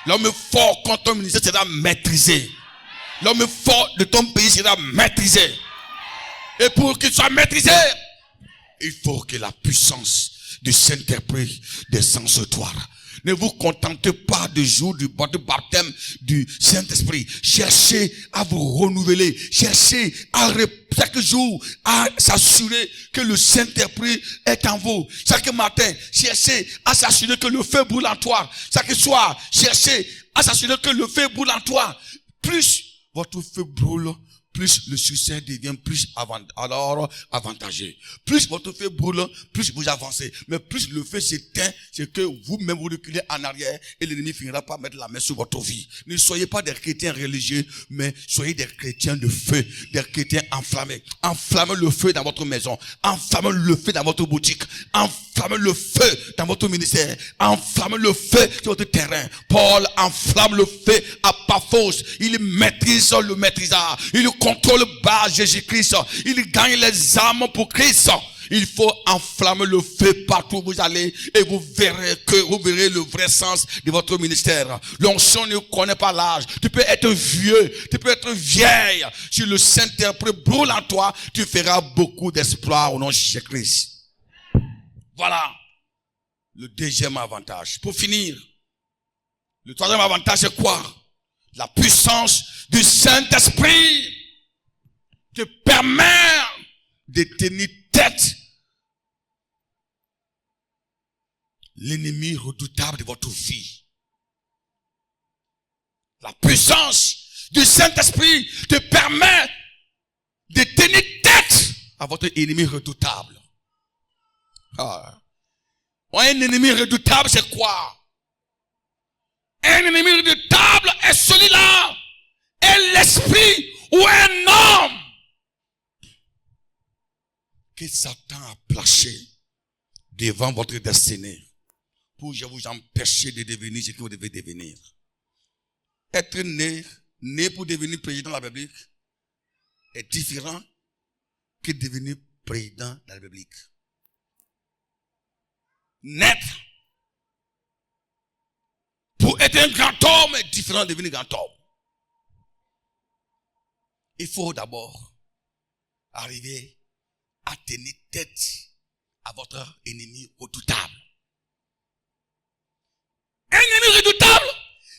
L'homme fort contre ton ministère sera maîtrisé. L'homme fort de ton pays sera maîtrisé. Et pour qu'il soit maîtrisé, il faut que la puissance du Saint-Esprit descende sur toi. Ne vous contentez pas du jour du baptême du Saint-Esprit. Cherchez à vous renouveler. Cherchez à chaque jour à s'assurer que le Saint-Esprit est en vous. Chaque matin, cherchez à s'assurer que le feu brûle en toi. Chaque soir, cherchez à s'assurer que le feu brûle en toi. Plus votre feu brûle, plus le succès devient plus avantageux. Plus votre feu brûle, plus vous avancez. Mais plus le feu s'éteint, c'est que vous-même vous reculez en arrière et l'ennemi finira par mettre la main sur votre vie. Ne soyez pas des chrétiens religieux, mais soyez des chrétiens de feu, des chrétiens enflammés. Enflammez le feu dans votre maison. Enflammez le feu dans votre boutique. Enflammez le feu dans votre ministère. Enflammez le feu sur votre terrain. Paul enflamme le feu à Paphos. Il maîtrise le maîtrisard. Il contrôle bas Jésus-Christ. Il gagne les âmes pour Christ. Il faut enflammer le feu partout où vous allez et vous verrez le vrai sens de votre ministère. L'onction ne connaît pas l'âge. Tu peux être vieux, tu peux être vieille. Si le Saint-Esprit brûle en toi, tu feras beaucoup d'espoir au nom de Jésus-Christ. Voilà le deuxième avantage. Pour finir, le troisième avantage c'est quoi? La puissance du Saint-Esprit te permet de tenir tête l'ennemi redoutable de votre vie. La puissance du Saint-Esprit te permet de tenir tête à votre ennemi redoutable. Un ennemi redoutable, c'est quoi? Un ennemi redoutable est celui-là, est l'esprit ou un homme que Satan a placé devant votre destinée pour vous empêcher de devenir ce que vous devez devenir. Être né pour devenir président de la République est différent que devenir président de la République. Naître pour être un grand homme est différent de devenir grand homme. Il faut d'abord arriver à tenir tête à votre ennemi redoutable. Un ennemi redoutable,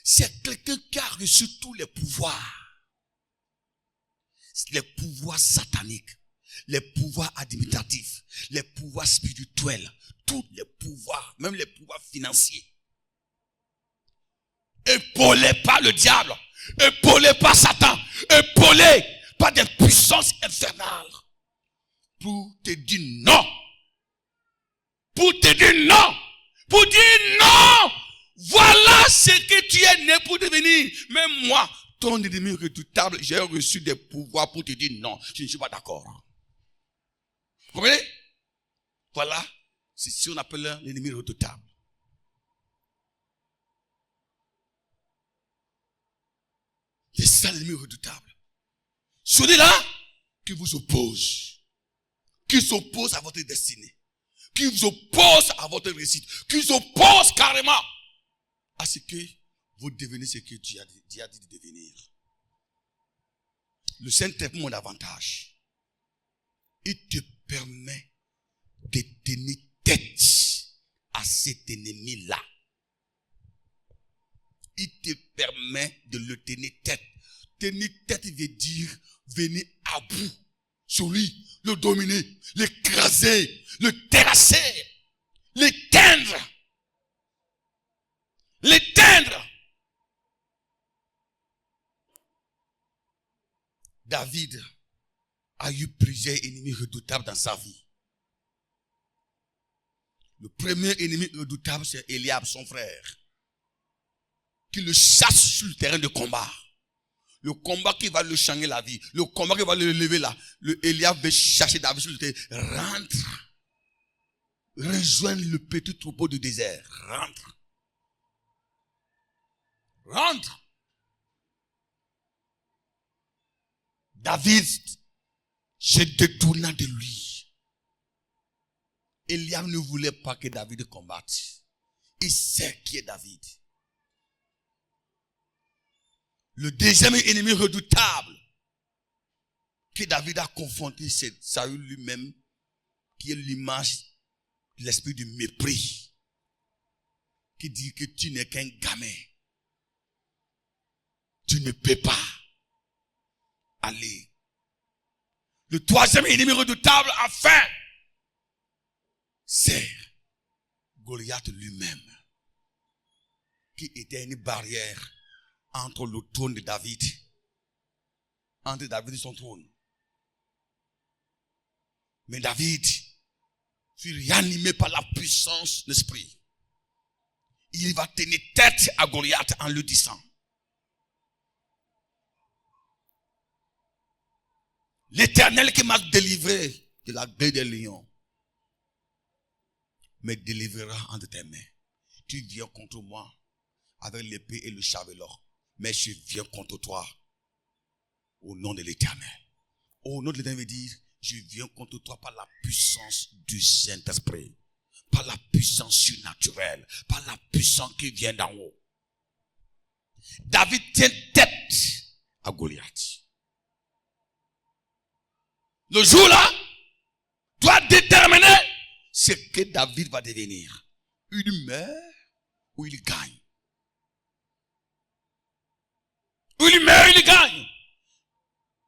c'est quelqu'un qui a reçu tous les pouvoirs. Les pouvoirs sataniques, les pouvoirs administratifs, les pouvoirs spirituels, tous les pouvoirs, même les pouvoirs financiers. Épaulé par le diable, épaulé par Satan, épaulé par des puissances infernales. Pour te dire non. Pour te dire non. Pour dire non. Voilà ce que tu es né pour devenir. Mais moi, ton ennemi redoutable, j'ai reçu des pouvoirs pour te dire non. Je ne suis pas d'accord. Vous comprenez? Voilà C'est ce qu'on appelle l'ennemi redoutable. C'est ça l'ennemi redoutable. Celui-là qui vous oppose, qui s'oppose à votre destinée, qui vous oppose à votre réussite, qui s'oppose carrément à ce que vous devenez ce que Dieu a dit de devenir. Le Saint-Esprit, mon avantage, il te permet de tenir tête à cet ennemi-là. Il te permet de le tenir tête. Tenir tête veut dire venir à bout sur lui, le dominer, l'écraser, le terrasser, l'éteindre. L'éteindre. David a eu plusieurs ennemis redoutables dans sa vie. Le premier ennemi redoutable, c'est Eliab, son frère, qui le chasse sur le terrain de combat. Le combat qui va le changer la vie, le combat qui va le lever là, Eliab veut chasser David sur le terrain. Rentre. Rejoigne le petit troupeau du désert. Rentre. Rentre. David se détourna de lui. Eliab ne voulait pas que David combatte. Il sait qui est David. Le deuxième ennemi redoutable que David a confronté, c'est Saül lui-même, qui est l'image de l'esprit du mépris, qui dit que tu n'es qu'un gamin. Tu ne peux pas aller. Le troisième ennemi redoutable, enfin, c'est Goliath lui-même, qui était une barrière entre le trône de David, entre David et son trône. Mais David fut réanimé par la puissance de l'esprit. Il va tenir tête à Goliath en le disant: l'Éternel qui m'a délivré de la gueule des lions me délivrera entre tes mains. Tu viens contre moi avec l'épée et le javelot, mais je viens contre toi au nom de l'Éternel. Au nom de l'Éternel veut dire, je viens contre toi par la puissance du Saint-Esprit, par la puissance surnaturelle, par la puissance qui vient d'en haut. David tient tête à Goliath. Le jour-là doit déterminer ce que David va devenir. Il meurt ou il gagne. Il meurt, il gagne.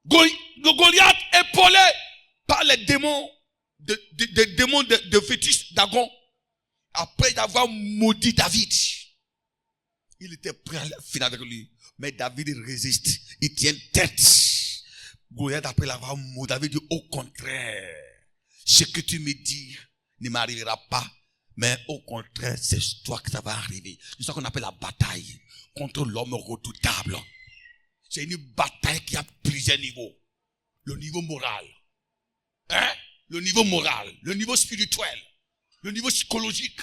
Le Goliath épaulé par les démons de fétiche Dagon. Après avoir maudit David, il était prêt à finir avec lui. Mais David résiste. Il tient tête. Goliath, après l'avoir maudit, David dit: au contraire, ce que tu me dis ne m'arrivera pas. Mais au contraire, c'est toi que ça va arriver. C'est ça qu'on appelle la bataille contre l'homme redoutable. C'est une bataille qui a plusieurs niveaux. Le niveau moral. Le niveau moral. Le niveau spirituel. Le niveau psychologique.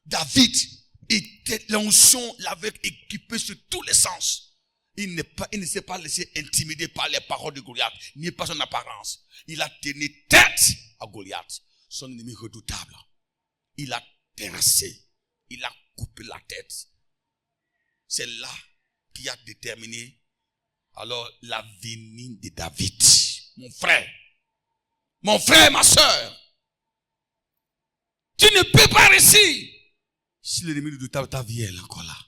David était, l'onction l'avait équipé sur tous les sens. Il ne s'est pas laissé intimider par les paroles de Goliath, ni par son apparence. Il a tenu tête à Goliath, son ennemi redoutable. Il a terrassé. Il a coupé la tête. C'est là qui a déterminé alors l'avenir de David. Mon frère, ma soeur, tu ne peux pas réussir si l'ennemi redoutable, ta vie est encore là.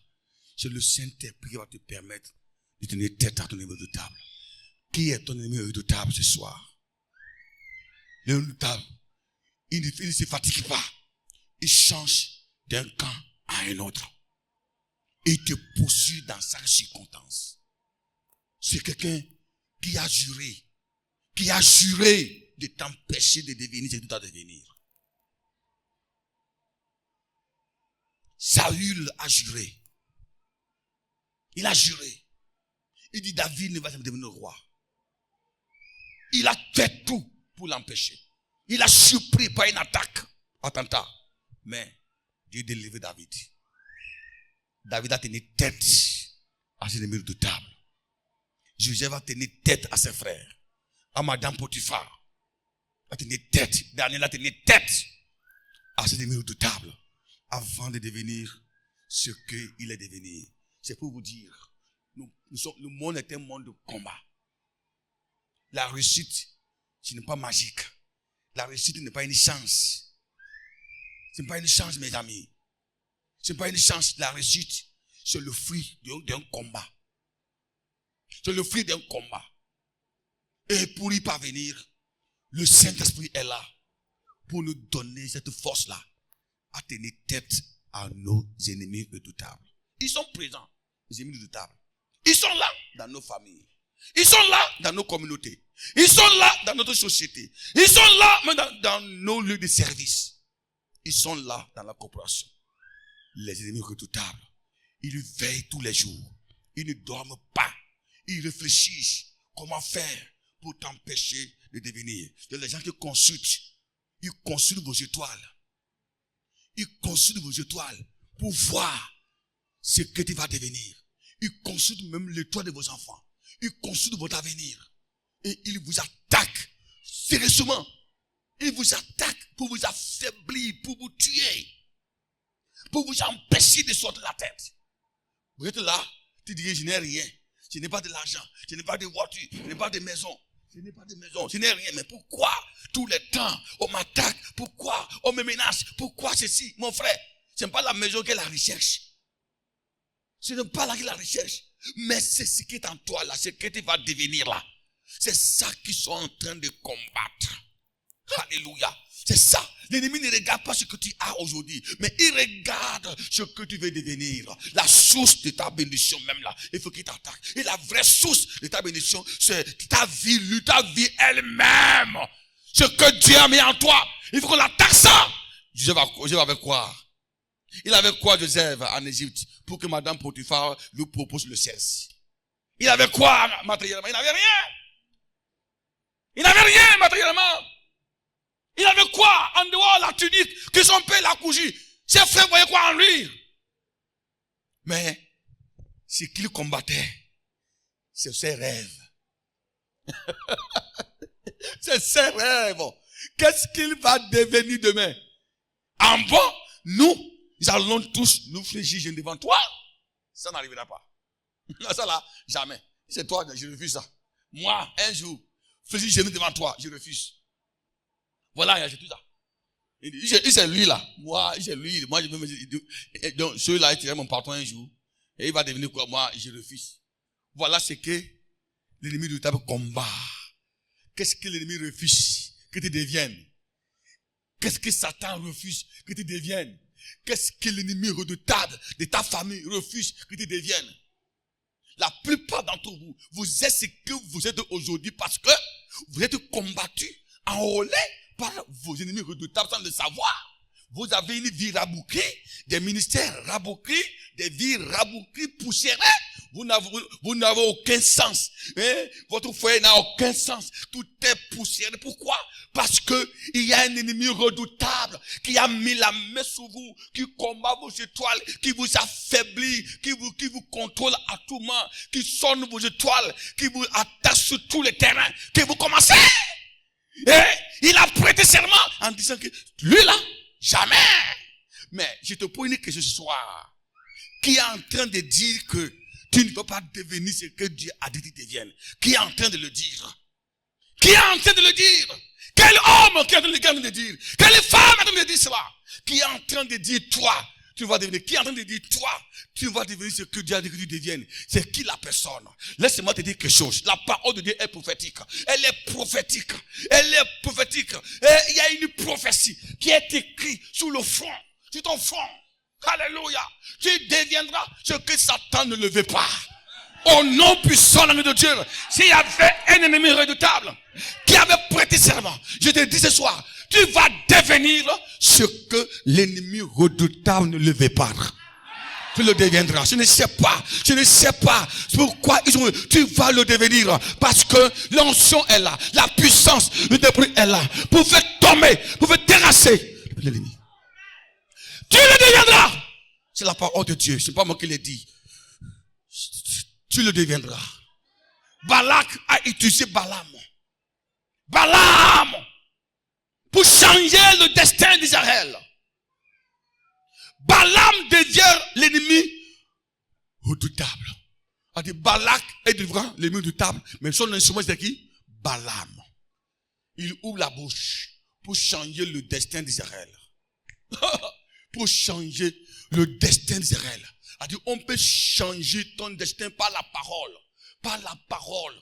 C'est le Saint-Esprit qui va te permettre de tenir tête à ton ennemi redoutable. Qui est ton ennemi redoutable ce soir? L'ennemi redoutable, il ne se fatigue pas. Il change d'un camp à un autre. Et il te poursuit dans chaque circonstance. C'est quelqu'un qui a juré de t'empêcher de devenir ce que tu dois devenir. Saül a juré. Il a juré. Il dit: David ne va jamais devenir roi. Il a fait tout pour l'empêcher. Il a surpris par une attaque attentat. Mais Dieu délivré David. David a tenu tête à ses ennemis redoutables. Joseph a tenu tête à ses frères. À Madame Potiphar a tenu tête. Daniel a tenu tête à ses ennemis redoutables. Avant de devenir ce qu'il est devenu. C'est pour vous dire, le monde est un monde de combat. La réussite, ce n'est pas magique. La réussite n'est pas une chance. Ce n'est pas une chance, mes amis. Ce n'est pas une chance. La réussite, c'est le fruit d'un combat. C'est le fruit d'un combat. Et pour y parvenir, le Saint-Esprit est là pour nous donner cette force-là à tenir tête à nos ennemis redoutables. Ils sont présents, les ennemis redoutables. Ils sont là dans nos familles. Ils sont là dans nos communautés. Ils sont là dans notre société. Ils sont là même dans nos lieux de service. Ils sont là dans la corporation. Les ennemis redoutables, ils veillent tous les jours. Ils ne dorment pas. Ils réfléchissent comment faire pour t'empêcher de devenir. Il y a des gens qui consultent. Ils consultent vos étoiles. Ils consultent vos étoiles pour voir ce que tu vas devenir. Ils consultent même l'étoile de vos enfants. Ils consultent votre avenir. Et ils vous attaquent sérieusement. Ils vous attaquent pour vous affaiblir, pour vous tuer. Pour vous empêcher de sortir la tête. Vous êtes là, tu dis je n'ai rien. Je n'ai pas de l'argent. Je n'ai pas de voiture. Je n'ai pas de maison. Je n'ai pas de maison. Je n'ai rien. Mais pourquoi tous les temps on m'attaque? Pourquoi on me menace? Pourquoi ceci? Mon frère, ce n'est pas la maison qui est la recherche. Ce n'est pas là qui est la recherche. Mais c'est ce qui est en toi là. Ce que tu vas devenir là. C'est ça qu'ils sont en train de combattre. Alléluia. C'est ça. L'ennemi ne regarde pas ce que tu as aujourd'hui, mais il regarde ce que tu veux devenir. La source de ta bénédiction même là, il faut qu'il t'attaque. Et la vraie source de ta bénédiction, c'est ta vie elle-même. Ce que Dieu a mis en toi, il faut qu'on attaque ça. Joseph avait quoi? Il avait quoi, Joseph, en Égypte, pour que Madame Potiphar lui propose le sexe? Il avait quoi matériellement? Il n'avait rien. Il n'avait rien matériellement. Il avait quoi en dehors de la tunique que son père l'a cousu? Ses frères voyaient quoi en lui? Mais ce qu'il combattait, c'est ses rêves. C'est ses rêves. Qu'est-ce qu'il va devenir demain? En bon, nous allons tous nous fléchir devant toi. Ça n'arrivera pas. Non, ça là, jamais. C'est toi, je refuse ça. Moi, un jour, fléchir devant toi, je refuse. Voilà, c'est tout ça. Il c'est lui là. Moi, c'est lui. Moi, je vais me donc, celui-là, il tirait mon patron un jour. Et il va devenir quoi? Moi, je refuse. Voilà ce que l'ennemi de ta combat. Qu'est-ce que l'ennemi refuse que tu deviennes? Qu'est-ce que Satan refuse que tu deviennes? Qu'est-ce que l'ennemi redoutable de ta famille refuse que tu deviennes? La plupart d'entre vous, vous êtes ce que vous êtes aujourd'hui parce que vous êtes combattus, enrôlés par vos ennemis redoutables sans le savoir. Vous avez une vie rabouquée, des ministères rabouqués, des vies rabouquées, poussiéreuses. Vous n'avez aucun sens. Hein? Votre foyer n'a aucun sens. Tout est poussiéreux. Pourquoi? Parce que il y a un ennemi redoutable qui a mis la main sur vous, qui combat vos étoiles, qui vous affaiblit, qui vous contrôle à tout moment, qui sonne vos étoiles, qui vous attache sur tous les terrains, que vous commencez. Et il a prêté serment en disant que lui là, jamais. Mais je te pose une question ce soir. Qui est en train de dire que tu ne peux pas devenir ce que Dieu a dit que tu deviennes? Qui est en train de le dire? Qui est en train de le dire? Quel homme qui est en train de le dire? Quelle femme est en train de dire cela? Qui est en train de dire toi, tu vas devenir? Qui est en train de dire toi, tu vas devenir ce que Dieu a dit que tu deviennes? C'est qui la personne? Laisse-moi te dire quelque chose. La parole de Dieu est prophétique. Elle est prophétique. Elle est prophétique. Et il y a une prophétie qui est écrite sur le front, sur ton front. Alléluia. Tu deviendras ce que Satan ne le veut pas. Au nom puissant de Dieu. S'il y avait un ennemi redoutable qui avait prêté serment, je te dis ce soir, tu vas devenir ce que l'ennemi redoutable ne le veut pas. Tu le deviendras. Je ne sais pas pourquoi tu vas le devenir. Parce que l'onction est là. La puissance, le débris est là. Pour faire tomber, pour faire terrasser l'ennemi. Tu le deviendras. C'est la parole de Dieu. Ce n'est pas moi qui l'ai dit. Tu le deviendras. Balak a utilisé Balaam. Balaam. Pour changer le destin d'Israël. Balaam devient l'ennemi redoutable. C'est-à-dire Balak est devant l'ennemi redoutable. Mais son instrument c'est qui? Balaam. Il ouvre la bouche pour changer le destin d'Israël. Pour changer le destin d'Israël. C'est-à-dire on peut changer ton destin par la parole. Par la parole.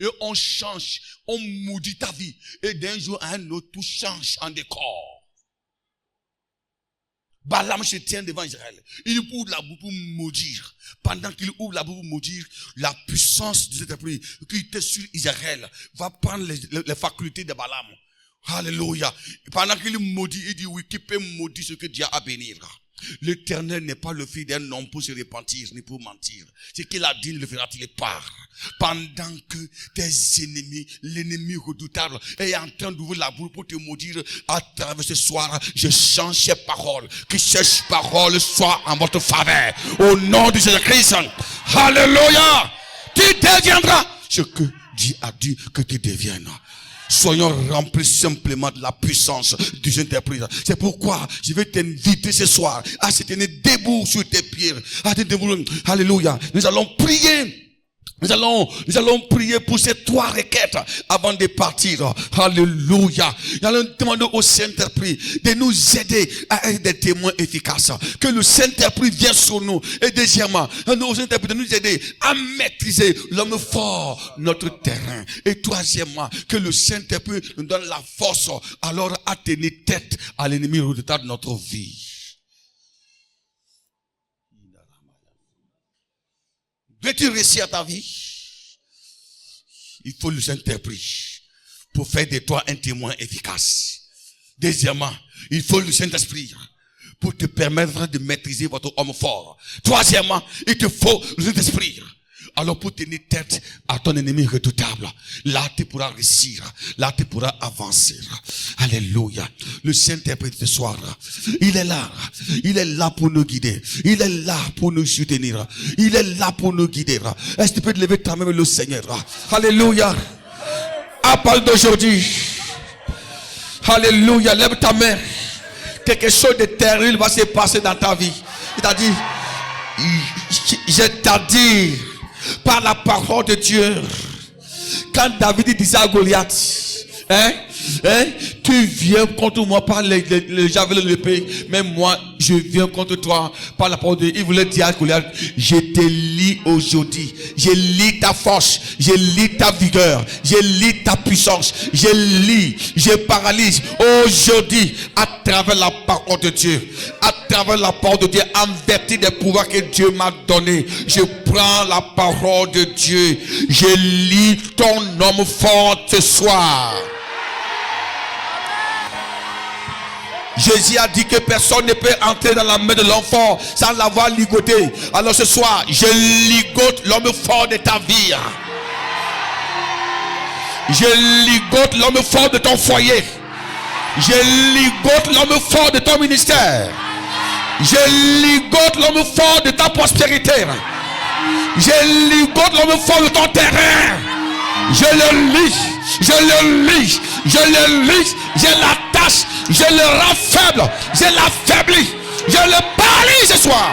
Et on change, on maudit ta vie. Et d'un jour à un autre, tout change en décor. Balaam se tient devant Israël. Il ouvre la bouche pour maudire. Pendant qu'il ouvre la bouche pour maudire, la puissance de cet esprit qui était sur Israël va prendre les facultés de Balaam. Alléluia. Pendant qu'il maudit, il dit oui, qui peut maudire ce que Dieu a béni. L'Éternel n'est pas le fils d'un homme pour se repentir, ni pour mentir. Ce qu'il a dit, le fera-t-il pas. Pendant que tes ennemis, l'ennemi redoutable, est en train d'ouvrir la bouche pour te maudire, à travers ce soir, je change ces paroles. Que ces paroles soient en votre faveur. Au nom de Jésus-Christ. Alléluia. Tu deviendras ce que Dieu a dit que tu deviennes. Soyons remplis simplement de la puissance du Saint-Esprit. C'est pourquoi je vais t'inviter ce soir à se tenir debout sur tes pieds. Alléluia. Nous allons prier. Nous allons prier pour ces 3 requêtes avant de partir. Alléluia. Nous allons demander au Saint-Esprit de nous aider à être des témoins efficaces. Que le Saint-Esprit vienne sur nous. Et deuxièmement, au Saint-Esprit de nous aider à maîtriser l'homme fort, notre terrain. Et troisièmement, que le Saint-Esprit nous donne la force alors à tenir tête à l'ennemi redoutable de notre vie. Veux-tu réussir ta vie? Il faut le Saint-Esprit pour faire de toi un témoin efficace. Deuxièmement, il faut le Saint-Esprit pour te permettre de maîtriser votre homme fort. Troisièmement, il te faut le Saint-Esprit. Alors pour tenir tête à ton ennemi redoutable, là tu pourras réussir, là tu pourras avancer. Alléluia. Le Saint-Esprit ce soir, il est là pour nous guider, il est là pour nous soutenir, il est là pour nous guider. Est-ce que tu peux te lever ta main, le Seigneur? Alléluia. À partir d'aujourd'hui, alléluia, lève ta main. Quelque chose de terrible va se passer dans ta vie. Il t'a dit, je t'ai dit, par la parole de Dieu, quand David disait à Goliath, tu viens contre moi par le javelot de l'épée, mais moi je viens contre toi par la parole de Dieu. Il voulait dire à Goliath, je te lis aujourd'hui, je lis ta force, je lis ta vigueur, je lis ta puissance, je paralyse aujourd'hui à travers la parole de Dieu, à travers la parole de Dieu, en vertu des pouvoirs que Dieu m'a donné. Je prends la parole de Dieu, je lis ton homme fort ce soir. Jésus a dit que personne ne peut entrer dans la main de l'enfant sans l'avoir ligoté. Alors ce soir, je ligote l'homme fort de ta vie. Je ligote l'homme fort de ton foyer. Je ligote l'homme fort de ton ministère. Je ligote l'homme fort de ta prospérité. Je ligote l'homme fort de ton terrain. Je le lis, je l'attache, je le rends faible, je l'affaiblis, je le paralyse ce soir.